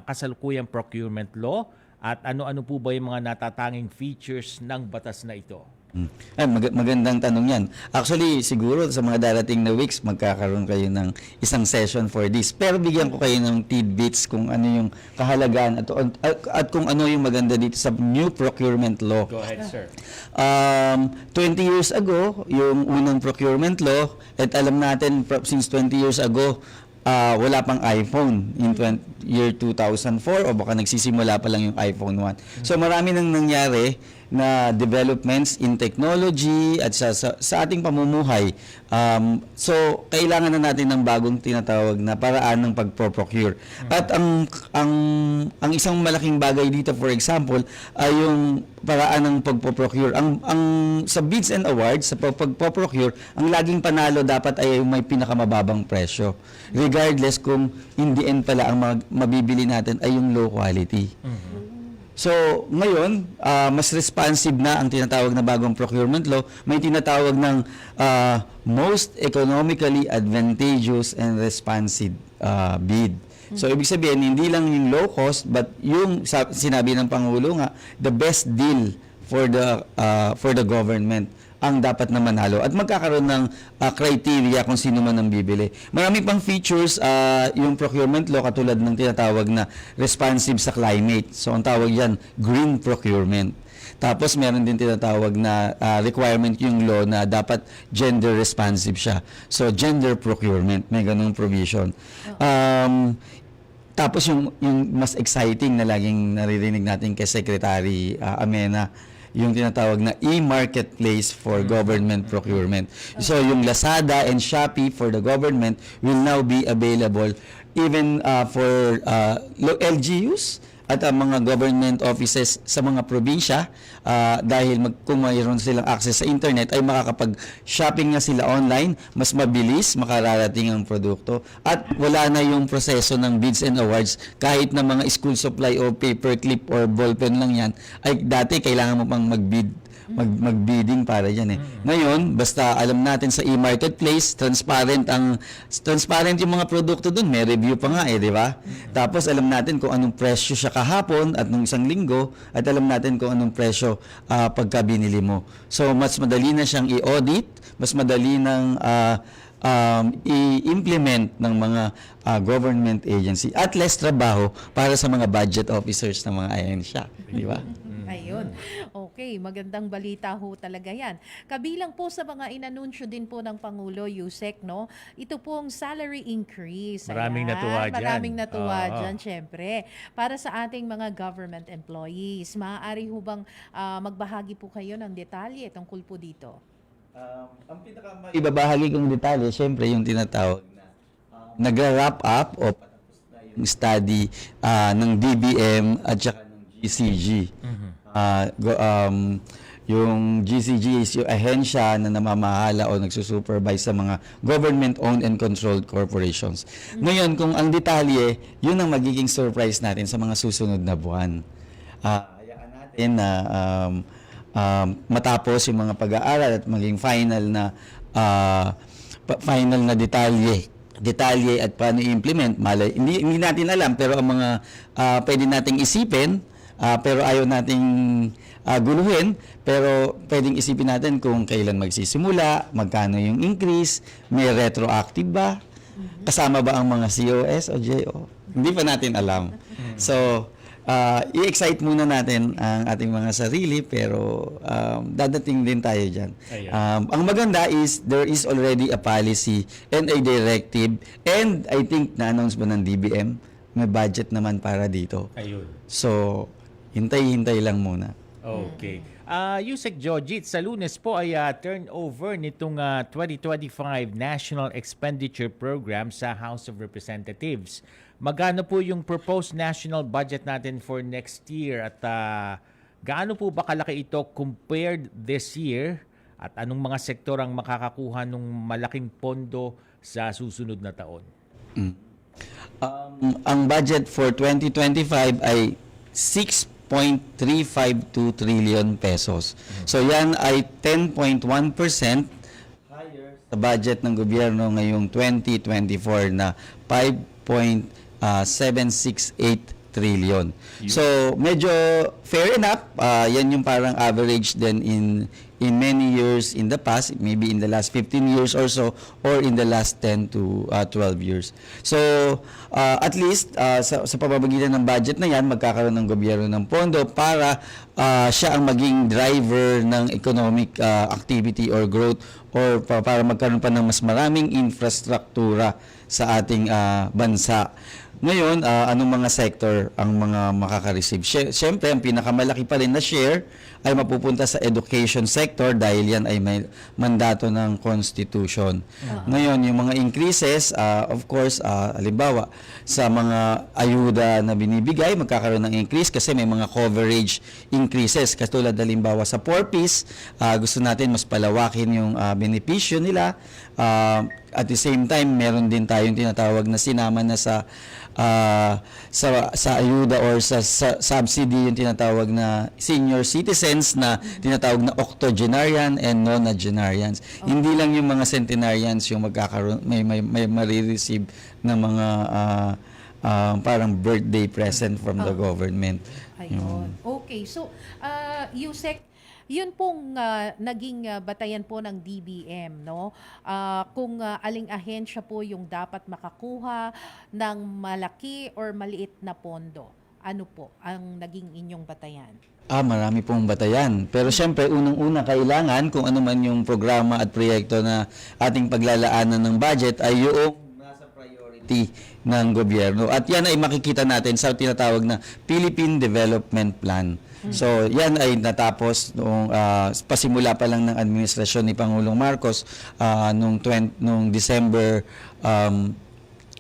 kasalukuyang procurement law? At ano-ano po ba yung mga natatanging features ng batas na ito? Magandang tanong yan. Actually, siguro sa mga darating na weeks, magkakaroon kayo ng isang session for this. Pero bigyan ko kayo ng tidbits kung ano yung kahalagaan at kung ano yung maganda dito sa new procurement law. Go ahead, sir. 20 years ago, yung unang procurement law, at alam natin since 20 years ago, wala pang iPhone in year 2004 o baka nagsisimula pa lang yung iPhone 1. So marami nang nangyari na developments in technology at sa ating pamumuhay. So kailangan na natin ng bagong tinatawag na paraan ng pagpo-procure. At ang isang malaking bagay dito, for example, ay yung paraan ng pagpo-procure. Ang sa bids and awards, sa pagpo-procure, ang laging panalo dapat ay yung may pinakamababang presyo. Regardless kung in the end pala ang mabibili natin ay yung low quality. So, ngayon, mas responsive na ang tinatawag na bagong procurement law. May tinatawag ng most economically advantageous and responsive bid. So, ibig sabihin, hindi lang yung low cost, but yung sinabi ng Pangulo nga, the best deal for the government ang dapat na manalo at magkakaroon ng criteria kung sino man ang bibili. Marami pang features yung procurement law katulad ng tinatawag na responsive sa climate. So ang tawag yan, green procurement. Tapos meron din tinatawag na requirement yung law na dapat gender responsive siya. So gender procurement, may ganung provision. Tapos yung mas exciting na laging naririnig natin kay Secretary Amena, yung tinatawag na e-marketplace for government procurement. So yung Lazada and Shopee for the government will now be available even for LGUs at ang mga government offices sa mga probinsya dahil kung mayroon silang access sa internet ay makakapag-shopping na sila online, mas mabilis makararating ang produkto at wala na yung proseso ng bids and awards kahit na mga school supply o paperclip or ballpen lang yan ay dati kailangan mo pang mag-bidding para yan Ngayon, basta alam natin sa e-marketplace, transparent yung mga produkto dun, may review pa nga di ba? Tapos alam natin kung anong presyo siya kahapon at nung isang linggo at alam natin kung anong presyo pagka binili mo. So mas madali na siyang i-audit, mas madali nang i-implement ng mga government agency at less trabaho para sa mga budget officers ng mga ahensya, di ba? Ayun. Okay, magandang balita ho talaga yan. Kabilang po sa mga inanunsyo din po ng Pangulo, Yusek, no? Ito pong salary increase. Maraming natuwa dyan. Maraming natuwa dyan, syempre. Para sa ating mga government employees, maaari ho bang magbahagi po kayo ng detalye tungkol po dito? Ang ibabahagi kong detalye, syempre yung tinatawag na nag-wrap up o patapos na yung study ng DBM at saka ng GCG. Yung GCG is yung ahensya na namamahala o nagsusupervise sa mga government-owned and controlled corporations. Ngayon, kung ang detalye, yun ang magiging surprise natin sa mga susunod na buwan. Hayaan natin na matapos yung mga pag-aaral at maging final na detalye at paano i-implement. Hindi natin alam, pero ang mga pwede nating isipin, pero ayaw nating guluhin, pero pwedeng isipin natin kung kailan magsisimula, magkano yung increase, may retroactive ba, kasama ba ang mga COS o JO. Hindi pa natin alam. So, i-excite muna natin ang ating mga sarili, pero dadating din tayo dyan. Ang maganda is, there is already a policy and a directive, and I think na-announce ba ng DBM, may budget naman para dito. Ayun. So, hintay-hintay lang muna. Okay. Yusek Jojit, sa Lunes po ay turnover nitong 2025 National Expenditure Program sa House of Representatives. Magkano po yung proposed national budget natin for next year at gaano po ba kalaki ito compared this year at anong mga sektor ang makakakuha ng malaking pondo sa susunod na taon? Ang budget for 2025 ay 6.352 trillion pesos. So yan ay 10.1% higher sa budget ng gobyerno ngayong 2024 na 5.768 trillion. So medyo fair enough. Yan yung parang average din in many years in the past, maybe in the last 15 years or so, or in the last 10 to 12 years. So, at least, sa pamamagitan ng budget na yan, magkakaroon ng gobyerno ng pondo para siya ang maging driver ng economic activity or growth or para magkaroon pa ng mas maraming infrastruktura sa ating bansa. Ngayon, anong mga sector ang mga makaka-receive? Siyempre, ang pinakamalaki pa rin na share ay mapupunta sa education sector dahil yan ay may mandato ng Constitution. Ngayon, yung mga increases, of course, halimbawa, sa mga ayuda na binibigay, magkakaroon ng increase kasi may mga coverage increases. Katulad halimbawa sa 4Ps, gusto natin mas palawakin yung benepisyo nila. At the same time, meron din tayong tinatawag na sinama na sa ayuda or sa subsidy yung tinatawag na senior citizens na tinatawag na octogenarian and nonagenarians. Hindi lang yung mga centenarians yung magkakaroon, may marireceive ng mga parang birthday present from the government. Ayun. Okay. So, Yusek, yun pong naging batayan po ng DBM, no? Kung aling ahensya po yung dapat makakuha ng malaki or maliit na pondo. Ano po ang naging inyong batayan? Marami pong batayan. Pero syempre, unang-una kailangan kung ano man yung programa at proyekto na ating paglalaanan ng budget ay yung nasa priority ng gobyerno. At yan ay makikita natin sa tinatawag na Philippine Development Plan. So, yan ay natapos noong pasimula pa lang ng administrasyon ni Pangulong Marcos noong December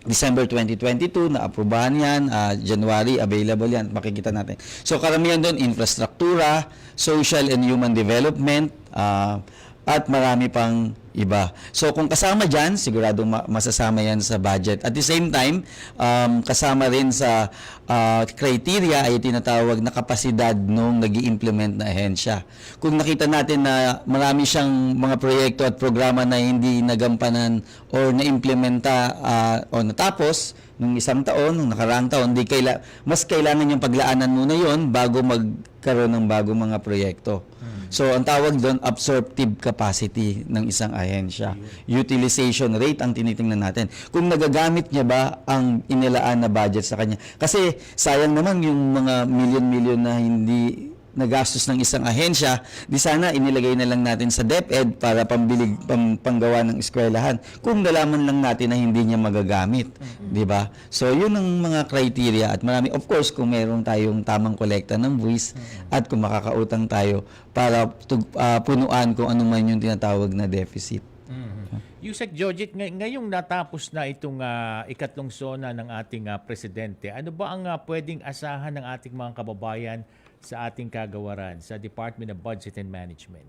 2022, na-aprobahan yan, January, available yan, makikita natin. So, karamihan doon, infrastruktura, social and human development, at marami pang iba. So, kung kasama dyan, siguradong masasama yan sa budget. At the same time, kasama rin sa criteria ay tinatawag na kapasidad nung nag-i-implement na ahensya. Kung nakita natin na marami siyang mga proyekto at programa na hindi nagampanan or na-implementa o natapos nung isang taon, nung nakaraang taon, mas kailangan yung paglaanan muna yon bago magkaroon ng bagong mga proyekto. So, ang tawag doon, absorptive capacity ng isang ahensya. Utilization rate ang tinitingnan natin. Kung nagagamit niya ba ang inilaan na budget sa kanya. Kasi sayang naman yung mga milyon-milyon na hindi nagastos ng isang ahensya, di sana inilagay na lang natin sa DepEd para panggawa ng eskwelahan. Kung nalaman lang natin na hindi niya magagamit, di ba? So, yun ang mga criteria at marami, of course, kung meron tayong tamang kolekta ng buwis at kung makakautang tayo para punuan kung ano man yung tinatawag na deficit. Yusek Jojit, ngayong natapos na itong ikatlong SONA ng ating presidente, ano ba ang pwedeng asahan ng ating mga kababayan sa ating kagawaran sa Department of Budget and Management?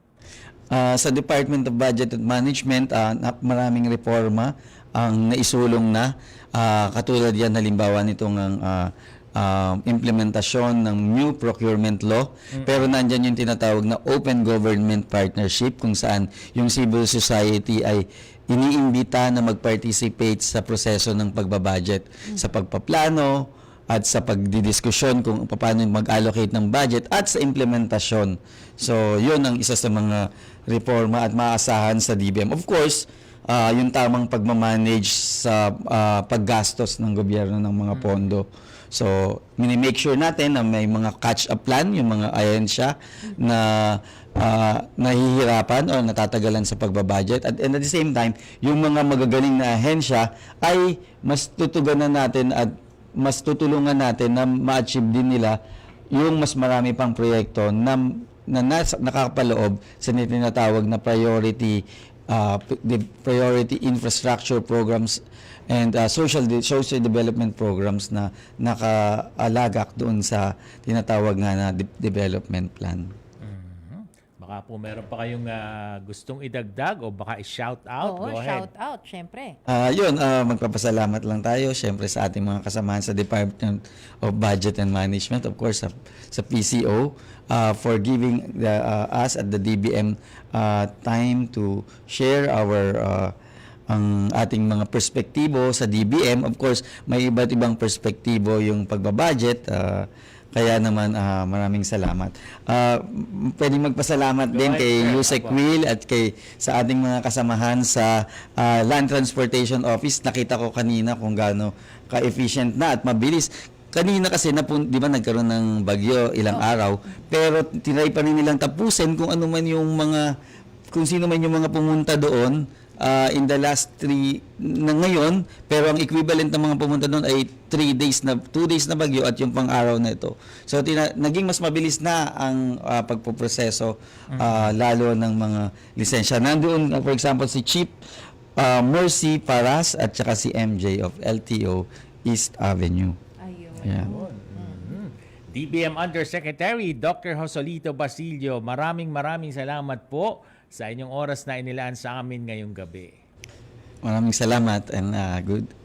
Sa Department of Budget and Management, maraming reforma ang naisulong na. Katulad yan halimbawa nitong implementasyon ng new procurement law. Pero nandyan yung tinatawag na open government partnership kung saan yung civil society ay iniimbita na mag-participate sa proseso ng pagbabudget, sa pagpaplano, at sa pagdidiskusyon kung paano mag-allocate ng budget at sa implementasyon. So, yun ang isa sa mga reforma at maasahan sa DBM. Of course, yung tamang pagmamanage sa paggastos ng gobyerno ng mga pondo. So, mini-make sure natin na may mga catch-up plan, yung mga ahensya na nahihirapan o natatagalan sa pagbabudget. At the same time, yung mga magagaling na ahensya ay mas tutuganan natin at mas tutulungan natin na ma-achieve din nila yung mas marami pang proyekto na nakakapaloob sa tinatawag na priority infrastructure programs and social development programs na nakaalagak doon sa tinatawag nga na development plan. Baka po meron pa kayong gustong idagdag o baka i-shout out. Oo, Go ahead. shout out, syempre. Magpapasalamat lang tayo syempre sa ating mga kasamahan sa Department of Budget and Management, of course sa PCO, for giving us at the DBM time to share ang ating mga perspektibo sa DBM. Of course, may iba't ibang perspektibo yung pagbabudget. Kaya naman maraming salamat. Pwedeng magpasalamat din kay Yusek Will at sa ating mga kasamahan sa Land Transportation Office. Nakita ko kanina kung gaano ka-efficient na at mabilis. Kanina kasi di ba nagkaroon ng bagyo ilang araw, pero tinry pa rin nilang tapusin kung sino man yung mga pumunta doon in the last 3 na ngayon, pero ang equivalent ng mga pumunta doon ay 2 days na bagyo at yung pang-araw na ito. So naging mas mabilis na ang pagpoproseso lalo ng mga lisensya. Nandoon for example si Chief Mercy Paras at saka si MJ of LTO East Avenue. Ayun. Yeah. DBM Undersecretary Dr. Joselito Basilio, maraming salamat po sa inyong oras na inilaan sa amin ngayong gabi. Maraming salamat and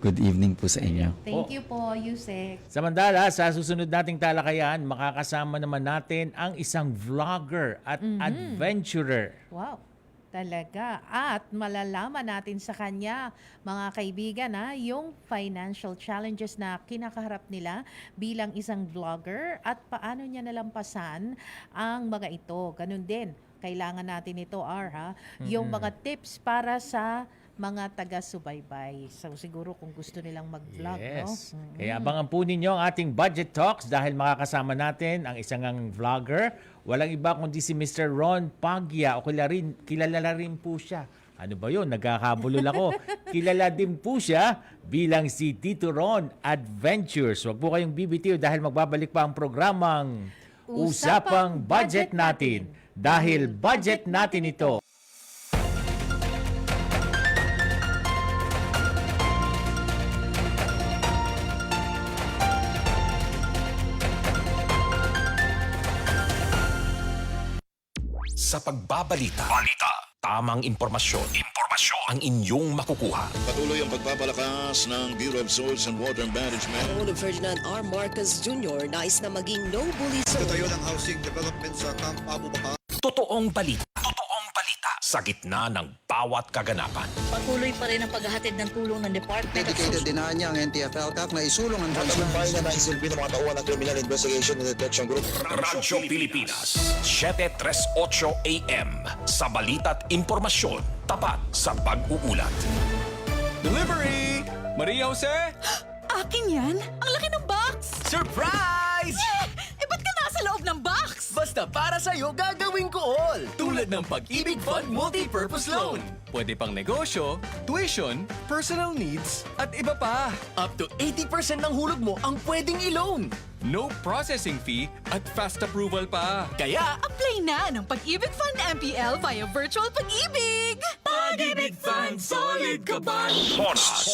good evening po sa inyo. Thank you po, Yusek. Samantala, sa susunod nating talakayan, makakasama naman natin ang isang vlogger at adventurer. Wow, talaga. At malalaman natin sa kanya, mga kaibigan, yung financial challenges na kinakaharap nila bilang isang vlogger at paano niya nalampasan ang mga ito. Ganun din, kailangan natin ito, yung mga tips para sa mga taga-subaybay. So siguro kung gusto nilang mag-vlog, yes. no? Kaya abangan po ninyo ang ating budget talks dahil makakasama natin ang isang vlogger. Walang iba kundi si Mr. Ron Paggia o kilala rin po siya. Ano ba yun? Nagkakabulol ako. Kilala din po siya bilang si Tito Ron Adventures. Huwag po kayong bibitiw dahil magbabalik pa ang programang Usapang Budget Natin. Dahil budget natin ito. Sa pagbabalita, tamang impormasyon ang inyong makukuha. Patuloy ang pagpapalakas ng Bureau of Soils and Water Management. Pangulong Ferdinand R. Marcos Jr. nais na maging no-bully zone. Tatayo ng housing development sa Camp Abu Bakar. Totoong balita sa gitna ng bawat kaganapan. Patuloy pa rin ang paghahatid ng tulong ng Department of Dedicated din niya ang NTF-ELCAC na isulong ang transparency. na naisilbi ng mga tauhan ng Criminal Investigation and Detection Group. Radyo Pilipinas, 7:38 AM. Sa balita't impormasyon, tapat sa pag-uulat. Delivery! Maria Jose? Akin yan? Ang laki ng box! Surprise! Ba't ka nasa loob ng box? Basta para sa'yo, gagawin ko all! Tulad ng Pag-ibig Fund Multi-Purpose Loan. Pwede pang negosyo, tuition, personal needs, at iba pa. Up to 80% ng hulog mo ang pwedeng i-loan. No processing fee at fast approval pa. Kaya, Apply na ng Pag-ibig Fund MPL via Virtual Pag-ibig! Pag-ibig Fund, solid ka ba?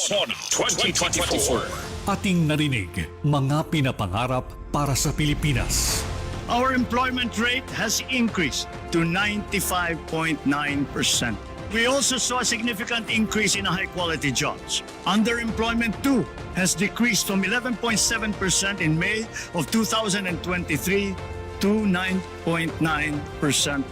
Sona 2024. Ating narinig, mga pinapangarap para sa Pilipinas. Our employment rate has increased to 95.9%. We also saw a significant increase in high-quality jobs. Underemployment too has decreased from 11.7% in May of 2023 to 9.9%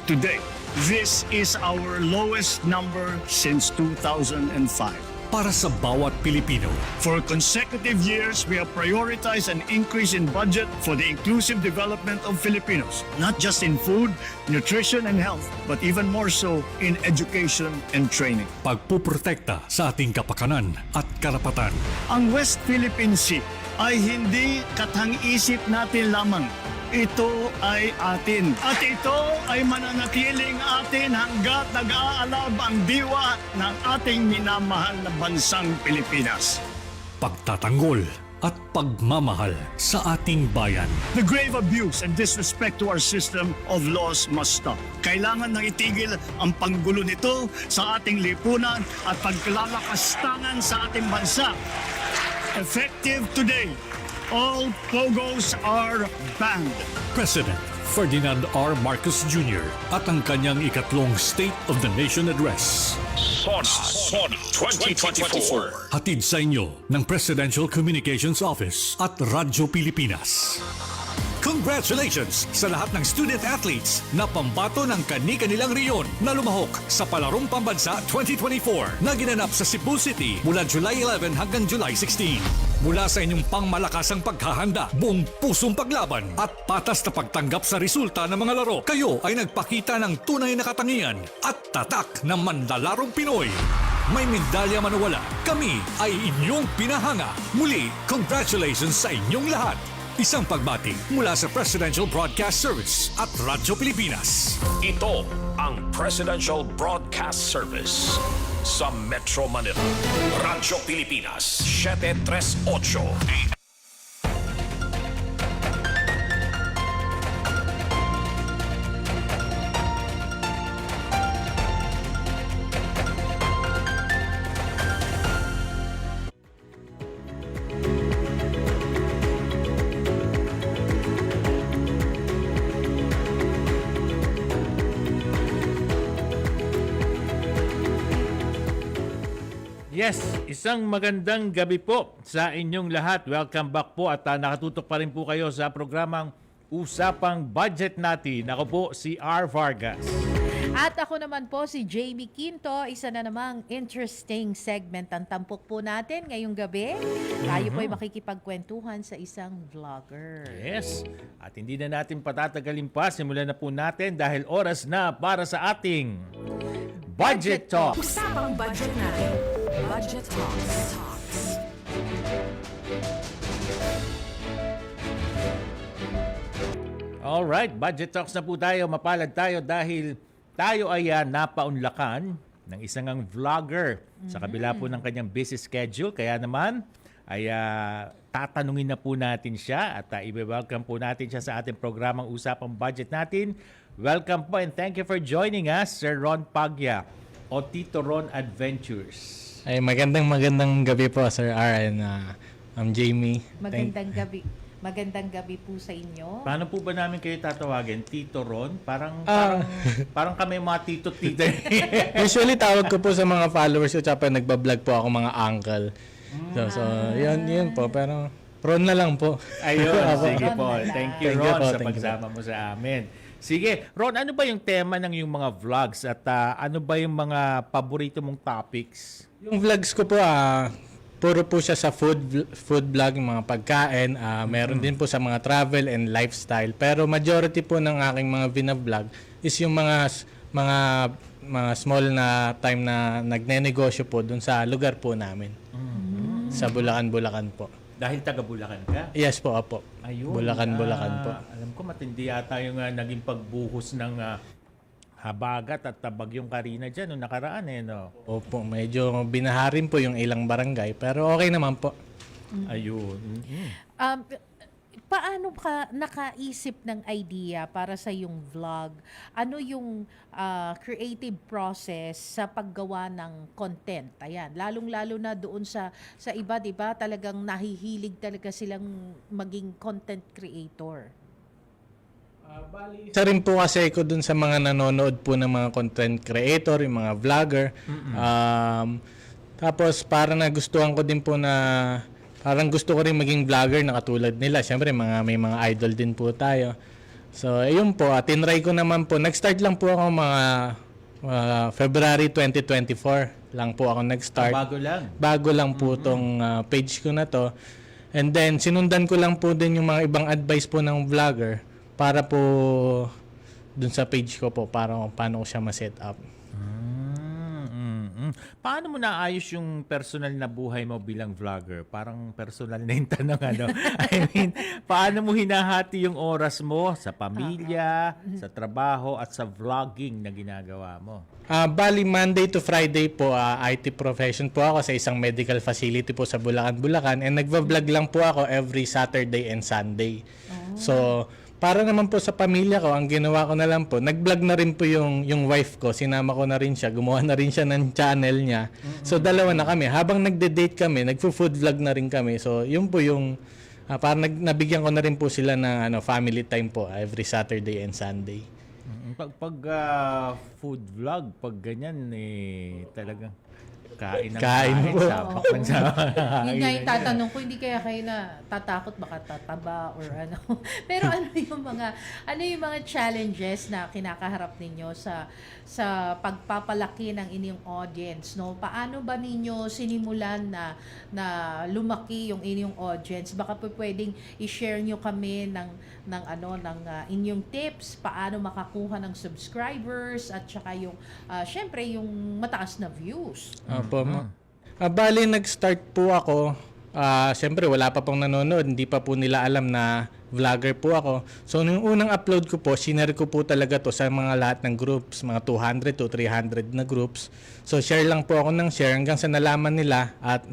today. This is our lowest number since 2005. Para sa bawat Pilipino. For consecutive years, we have prioritized an increase in budget for the inclusive development of Filipinos, not just in food, nutrition, and health, but even more so in education and training. Pagpuprotekta sa ating kapakanan at karapatan. Ang West Philippine Sea ay hindi katang-isip natin lamang. Ito ay atin. At ito ay mananatiling atin hanggat nag-aalab ang diwa ng ating minamahal na bansang Pilipinas. Pagtatanggol at pagmamahal sa ating bayan. The grave abuse and disrespect to our system of laws must stop. Kailangan nang itigil ang panggulo nito sa ating lipunan at paglalakastangan sa ating bansa. Effective today, all POGOs are banned. President Ferdinand R. Marcos Jr. at ang kanyang ikatlong State of the Nation Address. Sona 2024. Hatid sa inyo ng Presidential Communications Office at Radyo Pilipinas. Congratulations sa lahat ng student athletes na pambato ng kani-kanilang reyon na lumahok sa Palarong Pambansa 2024 na ginanap sa Cebu City mula July 11 hanggang July 16. Mula sa inyong pangmalakasang paghahanda, buong pusong paglaban at patas na pagtanggap sa resulta ng mga laro, kayo ay nagpakita ng tunay na katangian at tatak ng manlalarong Pinoy. May medalya man o wala, kami ay inyong pinahanga. Muli, congratulations sa inyong lahat. Isang pagbati mula sa Presidential Broadcast Service at Radyo Pilipinas. Ito ang Presidential Broadcast Service sa Metro Manila. Radyo Pilipinas, 738 AM. Yes, isang magandang gabi po sa inyong lahat. Welcome back po at nakatutok pa rin po kayo sa programang Usapang Budget Natin. Ako po si R. Vargas. At ako naman po si Jamie Quinto, isa na namang interesting segment ang tampok po natin ngayong gabi. Tayo po ay makikipagkwentuhan sa isang vlogger. Yes, at hindi na natin patatagalin pa. Simulan na po natin dahil oras na para sa ating Budget Talk. Usapang budget natin. Budget Talks. Alright, Budget Talks na po tayo. Mapalad tayo dahil tayo ay napaunlakan ng isang vlogger sa kabila po ng kanyang busy schedule. Kaya naman ay tatanungin na po natin siya at i-welcome po natin siya sa ating programang Usapang Budget Natin. Welcome po and thank you for joining us, Sir Ron Pagya o Tito Ron Adventures. Ay, magandang gabi po, Sir R. And I'm Jamie. Magandang gabi po sa inyo. Paano po ba namin kayo tatawagin? Tito Ron? Parang kami mga tito-tita. Usually tawag ko po sa mga followers ko tsaka nagbablog po ako mga uncle. So yun po. Pero Ron na lang po. Ayun, sige po. Thank you, Ron, sa pagsama mo sa amin. Sige, Ron, ano ba yung tema ng yung mga vlogs at ano ba yung mga paborito mong topics? Yung vlogs ko po, puro po siya sa food vlog, yung mga pagkain. Meron din po sa mga travel and lifestyle. Pero majority po ng aking mga vlog is yung mga small na time na nagnenegosyo po dun sa lugar po namin. Sa Bulacan po. Dahil taga Bulacan ka? Yes po, apo. Ayun. Bulacan po. Alam ko matindi yata yung naging pagbuhos ng habagat at bagyong Karina dyan nung nakaraan no? Opo, medyo binaharin po yung ilang barangay pero okay naman po. Ayun. Paano ka nakaisip ng idea para sa yung vlog? Ano yung creative process sa paggawa ng content? Ayan, lalong-lalo na doon sa iba, 'di ba? Talagang nahihilig talaga silang maging content creator. Isa rin po kasi ko dun sa mga nanonood po ng mga content creator, yung mga vlogger. Tapos parang nagustuhan ko din po na parang gusto ko rin maging vlogger na katulad nila. Siyempre, may mga idol din po tayo. So, ayun po. Tinry ko naman po. Nag-start lang po ako mga February 2024 lang po ako nag-start. Bago lang? Bago lang po tong page ko na to. And then, sinundan ko lang po din yung mga ibang advice po ng vlogger para po dun sa page ko po para paano ko siya ma-set up. Paano mo naayos yung personal na buhay mo bilang vlogger? Parang personal na yung tanong, I mean, paano mo hinahati yung oras mo sa pamilya, sa trabaho, at sa vlogging na ginagawa mo? Bali, Monday to Friday po, IT profession po ako sa isang medical facility po sa Bulacan. And nagva-vlog lang po ako every Saturday and Sunday. So, para naman po sa pamilya ko, ang ginawa ko na lang po, nag-vlog na rin po yung wife ko. Sinama ko na rin siya. Gumawa na rin siya ng channel niya. So, dalawa na kami. Habang nagde-date kami, nagfo-food vlog na rin kami. So, yun po yung, parang nabigyan ko na rin po sila ng family time po every Saturday and Sunday. Pag food vlog, pag ganyan, talagang kain po. Sapak ng sapak. Yun nga yung tatanong ko, hindi kaya kayo na tatakot baka tataba or ano. Pero ano yung mga challenges na kinakaharap ninyo sa pagpapalaki ng inyong audience, no? Paano ba ninyo sinimulan na lumaki yung inyong audience? Baka po pwedeng i-share nyo kami ng inyong tips, paano makakuha ng subscribers at saka yung syempre yung mataas na views. Bali, nag-start po ako Siyempre, wala pa pong nanonood. Hindi pa po nila alam na vlogger po ako. So, nung unang upload ko po, sinare ko po talaga to sa mga lahat ng groups, mga 200 to 300 na groups. So, share lang po ako ng share hanggang sa nalaman nila. At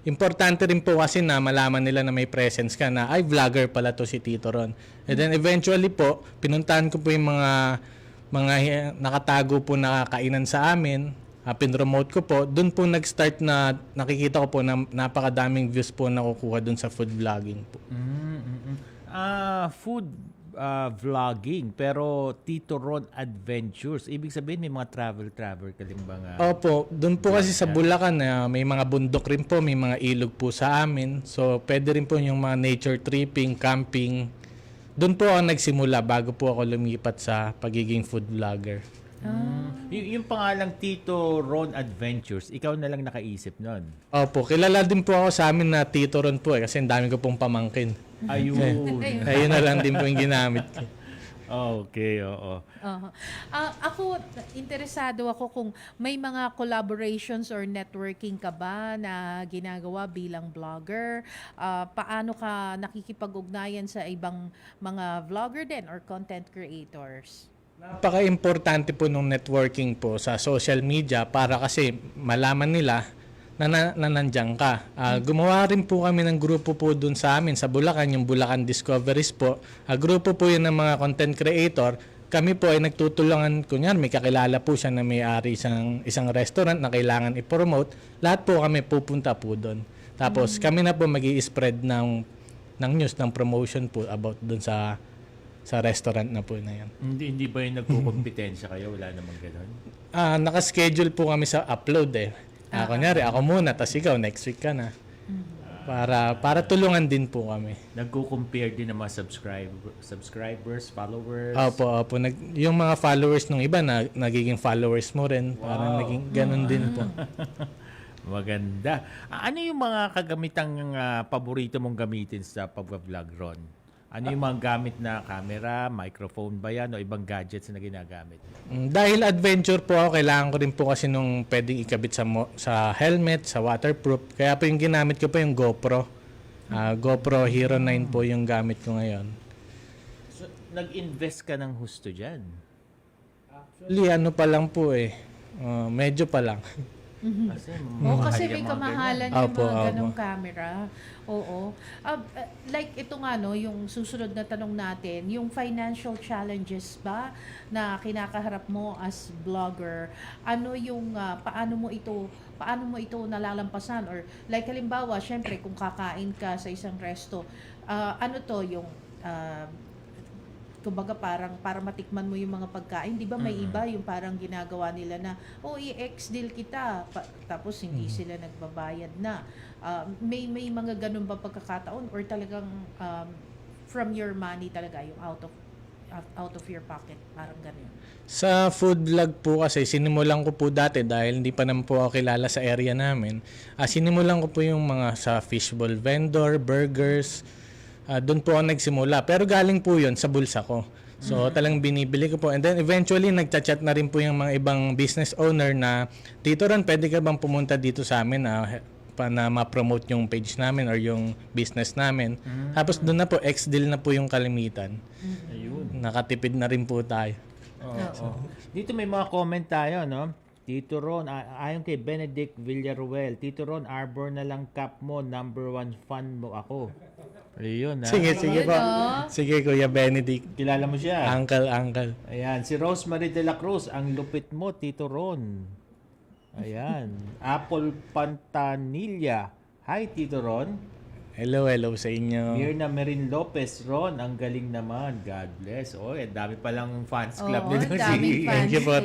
importante rin po kasi na malaman nila na may presence ka na, ay, vlogger pala to si Tito Ron. And then, eventually po, pinuntahan ko po yung mga nakatago po na kainan sa amin. Pinromote ko po. Doon po nag-start na nakikita ko po na napakadaming views po nakukuha doon sa food vlogging po. Food vlogging, pero Tito Ron Adventures. Ibig sabihin may mga travel ka din mga... Opo, doon po kasi sa Bulacan may mga bundok rin po, may mga ilog po sa amin. So pwede rin po yung mga nature tripping, camping. Doon po ako nagsimula bago po ako lumipat sa pagiging food vlogger. Yung pangalang Tito Ron Adventures, ikaw na lang nakaisip nun? Opo, kilala din po ako sa amin na Tito Ron po kasi ang dami ko pong pamangkin. Ayun. Ayun na lang din po yung ginamit ko. Okay, oo. Ako, interesado ako kung may mga collaborations or networking ka ba na ginagawa bilang vlogger? Paano ka nakikipag-ugnayan sa ibang mga vlogger din or content creators? Napaka-importante po nung networking po sa social media para kasi malaman nila na nandiyan ka. Gumawa rin po kami ng grupo po dun sa amin sa Bulacan, yung Bulacan Discoveries po. Grupo po yun ng mga content creator. Kami po ay nagtutulungan, kunyari may kakilala po siya na may-ari isang restaurant na kailangan i-promote. Lahat po kami pupunta po doon. Tapos kami na po mag-i-spread ng news, ng promotion po about dun sa restaurant na po na yan. Hindi ba yung nagkukompetensya kayo? Wala namang gano'n? Naka-schedule po kami sa upload eh. Kunyari, ako muna, tas ikaw, next week ka na. Para tulungan din po kami. Nagko-compare din ng mga subscribers, followers? Opo. Yung mga followers ng iba, nagiging followers mo rin. Parang naging ganun din po. Maganda. Ano yung mga kagamitang paborito mong gamitin sa pag-vlog, Ron? Ano yung mga gamit na camera, microphone ba yan o ibang gadgets na ginagamit? Dahil adventure po ako, kailangan ko rin po kasi nung pwedeng ikabit sa helmet, sa waterproof. Kaya po yung ginamit ko po yung GoPro. GoPro Hero 9 po yung gamit ko ngayon. So, nag-invest ka ng husto dyan? Actually, ano pa lang po eh. Medyo pa lang. Kasi may kamahalan yung mga ganong camera. Oo. Like ito nga yung susunod na tanong natin, yung financial challenges ba na kinakaharap mo as vlogger, ano yung paano mo ito nalalampasan, or like halimbawa, syempre kung kakain ka sa isang resto, ano to yung kumbaga parang para matikman mo yung mga pagkain, 'di ba may iba yung parang ginagawa nila na i-ex-deal kita tapos hindi sila nagbabayad na. May mga ganun ba pagkakataon or talagang from your money talaga yung out of your pocket, parang ganun? Sa food vlog po kasi sinimulan ko po dati dahil hindi pa naman po ako kilala sa area namin. Sinimulan ko po yung mga sa fishbowl vendor, burgers. Doon po ako nagsimula. Pero galing po yun sa bulsa ko. So talagang binibili ko po. And then eventually nagchat-chat na rin po yung mga ibang business owner na, Tito Ron, pwede ka bang pumunta dito sa amin na ma-promote yung page namin or yung business namin. Tapos doon na po, ex-deal na po yung kalimitan. Ayun. Nakatipid na rin po tayo. Dito may mga comment tayo, no? Tito Ron, ayon kay Benedict Villaruel, Tito Ron, Arbor na lang cap mo, #1 fan mo ako. Ayun, ha? Sige po. Sige, Kuya Benedict. Kilala mo siya? Uncle. Ayan, si Rosemary de la Cruz, ang lupit mo, Tito Ron. Ayan. Apple Pantanilla. Hi, Tito Ron. Hello sa inyo. Mirna Merin Lopez, Ron, ang galing naman. God bless. Ang dami palang fans club nito. Thank you po.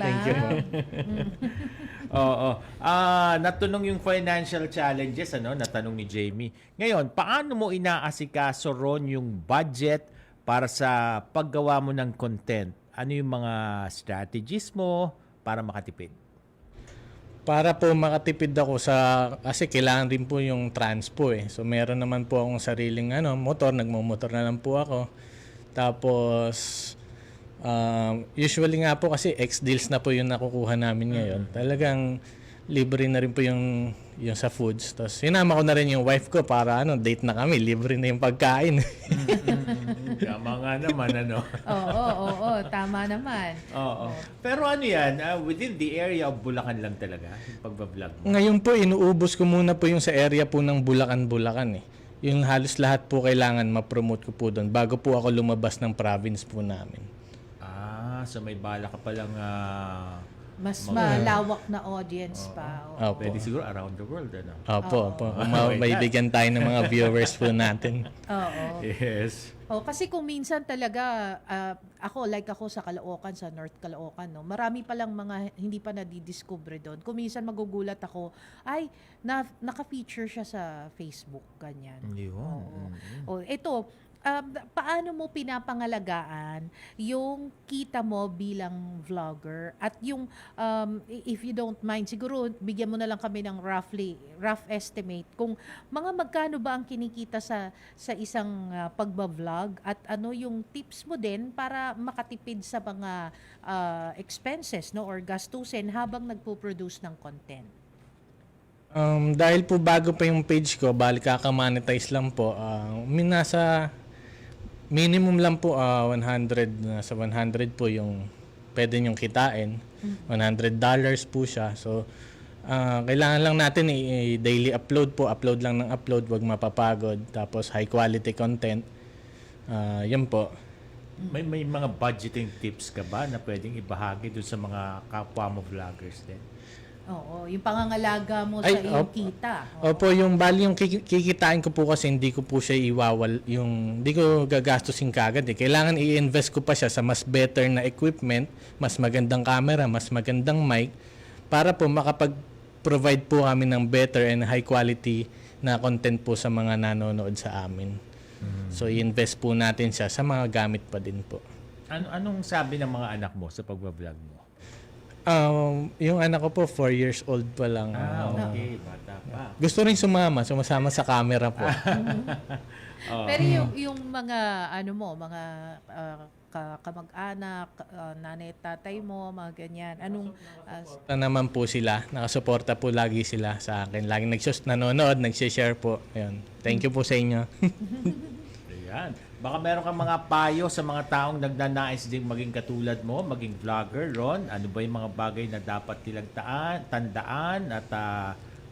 Natanong yung financial challenges, natanong ni Jamie. Ngayon, paano mo inaasikaso, Ron, yung budget para sa paggawa mo ng content? Ano yung mga strategies mo para makatipid? Para po makatipid ako kasi kailangan rin po yung transpo eh. So meron naman po akong sariling motor, nagmo-motor na lang po ako. Tapos usually nga po kasi ex-deals na po yung nakukuha namin ngayon. Talagang libre na rin po yung sa foods. Tapos sinama ko na rin yung wife ko para date na kami, libre na yung pagkain. Tama nga naman, ano? Oo, tama naman. Oo. Pero ano yan, within the area of Bulacan lang talaga, yung pagbablog mo? Ngayon po, inuubos ko muna po yung sa area po ng Bulacan eh. Yung halos lahat po kailangan ma-promote ko po doon bago po ako lumabas ng province po namin. So may bala ka palang mas malawak na audience pa. Opo. Pwede siguro around the world, ano? Opo. Maibigyan tayo ng mga viewers po natin. Oo. Yes. Kasi kung minsan talaga, ako sa Caloocan, sa North Caloocan, no, marami palang mga hindi pa nadidiscover doon. Kung minsan magugulat ako, naka-feature siya sa Facebook, ganyan. Yun. Ito, paano mo pinapangalagaan yung kita mo bilang vlogger at yung if you don't mind, siguro bigyan mo na lang kami ng rough estimate kung mga magkano ba ang kinikita sa isang pagba-vlog at ano yung tips mo din para makatipid sa mga expenses, no, or gastusin habang nagpo-produce ng content. Dahil po bago pa yung page ko, balik kaka-monetize lang po, nasa minimum lang po 100 po yung pwede nyong kitain. $100 po siya. So kailangan lang natin i-daily upload po. Upload lang ng upload, wag mapapagod. Tapos high quality content. Yan po. May mga budgeting tips ka ba na pwedeng ibahagi doon sa mga kapwa mo vloggers din? Oo, yung pangangalaga mo sa iyong kita. Opo, yung bali yung kikitain ko po kasi hindi ko po siya hindi ko gagastusin kagad eh. Kailangan i-invest ko pa siya sa mas better na equipment, mas magandang camera, mas magandang mic para po makapag-provide po kami ng better and high quality na content po sa mga nanonood sa amin. So i-invest po natin siya sa mga gamit pa din po. Anong sabi ng mga anak mo sa pagbablog mo? Yung anak ko po 4 years old pa lang. Okay, bata pa. Gusto rin sumasama sa camera po. Pero yung mga mga kamag-anak, nanay, tatay mo, mga ganyan. Anong naman po sila, nakasuporta po lagi sila sa akin. Laging nanonood, nagse-share po. Ayun. Thank you po sa inyo. Ayan. Baka meron kang mga payo sa mga taong nagnanais ding maging katulad mo, maging vlogger, Ron. Ano ba yung mga bagay na dapat nilang tandaan at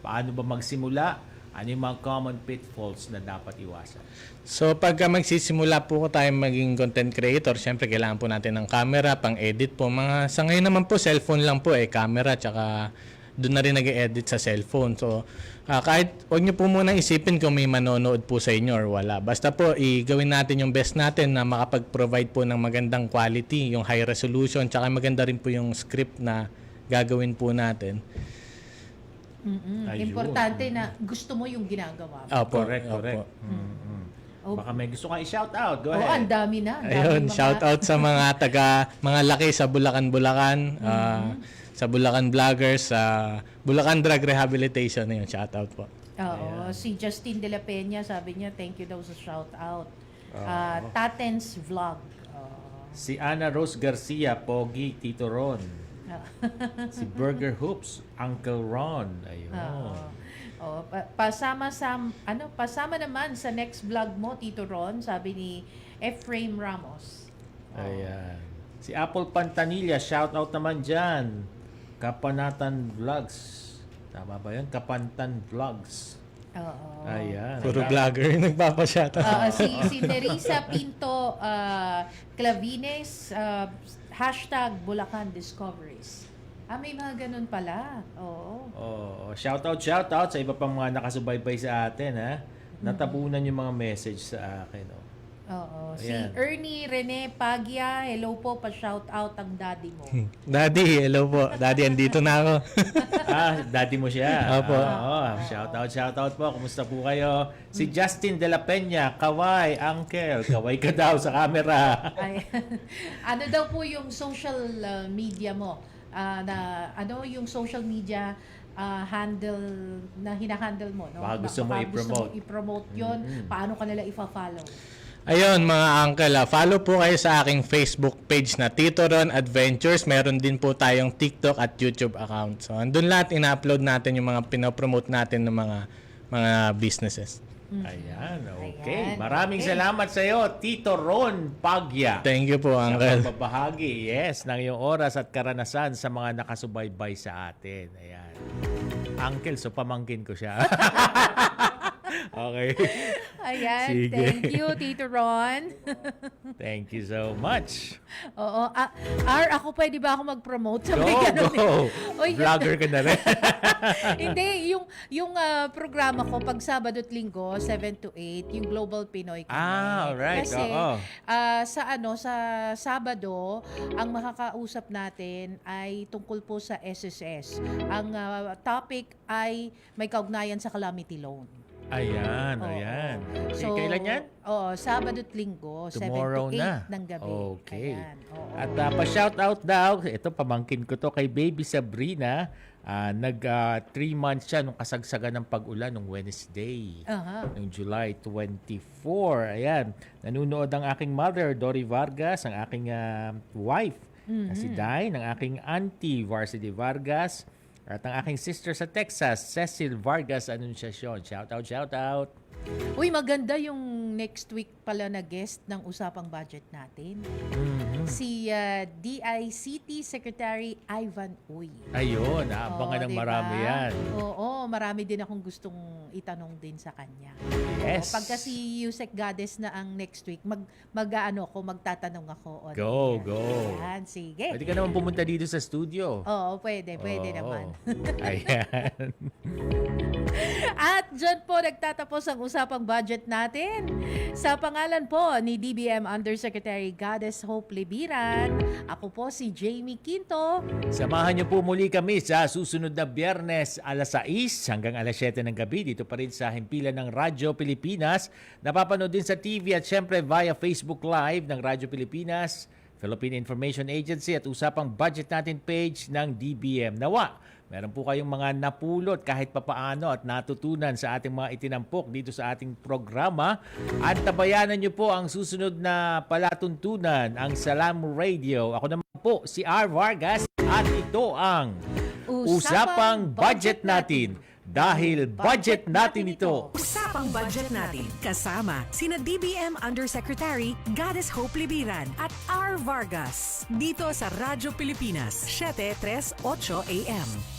paano ba magsimula? Ano yung mga common pitfalls na dapat iwasan? So pagka magsisimula po tayo maging content creator, syempre kailangan po natin ng camera, pang-edit po. Sa ngayon naman po, cellphone lang po camera, tsaka doon na rin nag-edit sa cellphone. So kahit huwag nyo po muna isipin kung may manonood po sa inyo or wala. Basta po gawin natin yung best natin na makapag-provide po ng magandang quality, yung high resolution, tsaka maganda rin po yung script na gagawin po natin. Importante na gusto mo yung ginagawa mo. Correct. Baka may gusto kang i-shout out. Go ahead. Ang dami na. Ayun, shout out sa mga mga laki sa Bulacan, sa Bulacan Vloggers, sa Bulacan Drug Rehabilitation, yun, shout out po. Si Justin De La Peña, sabi niya, thank you daw sa shout out. Tatens Vlog. Si Ana Rose Garcia, Pogi, Tito Ron. Si Burger Hoops, Uncle Ron. Ayun. Pasama naman sa next vlog mo, Tito Ron, sabi ni Ephraim Ramos. Ayan. Si Apple Pantanilla, shout out naman dyan. Kapanatan Vlogs. Tama ba yun? Kapantan Vlogs. Ayan. Puro vlogger yung nagpapashoutout. Si Nerissa Pinto Clavines, hashtag Bulacan Discoveries. May mga ganun pala. Shout out sa iba pang mga nakasubaybay sa atin, ha? Natabunan yung mga message sa akin, Si Ernie Rene Pagya, hello po, pa-shout out ang daddy mo. Daddy, hello po. Daddy, andito na ako. Daddy mo siya. Opo. Shout out po. Kumusta po kayo? Si Justin De La Peña, kaway, uncle. Kaway ka daw sa camera. Ano daw po yung social media mo? Yung social media handle na hinahandle mo, no? Baka gusto mo i-promote. i-promote yun, paano ka nila ifa-follow? Ayun mga uncle, follow po kayo sa aking Facebook page na Tito Ron Adventures. Meron din po tayong TikTok at YouTube account. So andun lahat ina-upload natin yung mga pinopromote natin ng mga businesses. Ayan, okay. Maraming salamat sa iyo, Tito Ron Pagya. Thank you po, uncle. Sa pagbabahagi, ng iyong oras at karanasan sa mga nakasubaybay sa atin. Ayan. Uncle, so pamangkin ko siya. Okay. Ayan, Sige. thank you, Tito Ron. Thank you so much. Oo. Ako pwede ba ako mag-promote? Go, Ganun go. Uy, Vlogger ka na rin. Hindi, yung programa ko pag Sabado at Linggo, 7 to 8, yung Global Pinoy Connect. Alright. Kasi Oo. sa Sabado, ang makakausap natin ay tungkol po sa SSS. Ang topic ay may kaugnayan sa calamity loan. Ayan, Oo. ayan. So, Kailan yan? Oo, Sabado at Linggo, Tomorrow 7 to 8 na. ng gabi. Okay. Ayan, oo. At pa-shoutout daw, ito pamangkin ko to kay Baby Sabrina. 3 months siya nung kasagsagan ng pag-ulan nung Wednesday. Nung July 24. Ayan. Nanunood ang aking mother, Dory Vargas, ang aking wife, na si Dai, ng aking auntie, Varsity Vargas, at ang aking sister sa Texas, Cecil Vargas Anunciacion. Shout out. Uy, maganda yung next week pala na guest ng Usapang Budget natin. Si DICT Secretary Ivan Uy. Ayun, abangan ng diba? marami yan. Oo, marami din akong gustong itanong din sa kanya. Yes. Pagka si Yusek Gades na ang next week, magtatanong ako. Go. Ayan, sige. Pwede ka naman pumunta dito sa studio. Oo, pwede naman. Ayan. At dyan po nagtatapos ang Usapang Budget natin. Sa pangalan po ni DBM Undersecretary Goddess Hope Libiran, ako po si Jamie Quinto. Samahan niyo po muli kami sa susunod na Biyernes alas 6 hanggang alas 7 ng gabi dito pa rin sa himpilan ng Radyo Pilipinas. Napapanood din sa TV at syempre via Facebook Live ng Radyo Pilipinas, Philippine Information Agency at Usapang Budget natin page ng DBM. Nawa, meron po kayong mga napulot kahit papaano at natutunan sa ating mga itinampok dito sa ating programa. At tabayanan niyo po ang susunod na palatuntunan, ang Salam Radio. Ako naman po si R. Vargas at ito ang Usapang Budget natin. Dahil budget natin ito. Usapang Budget natin. Kasama sina DBM Undersecretary Goddess Hope Libiran at R. Vargas. Dito sa Radyo Pilipinas, 7:38 AM.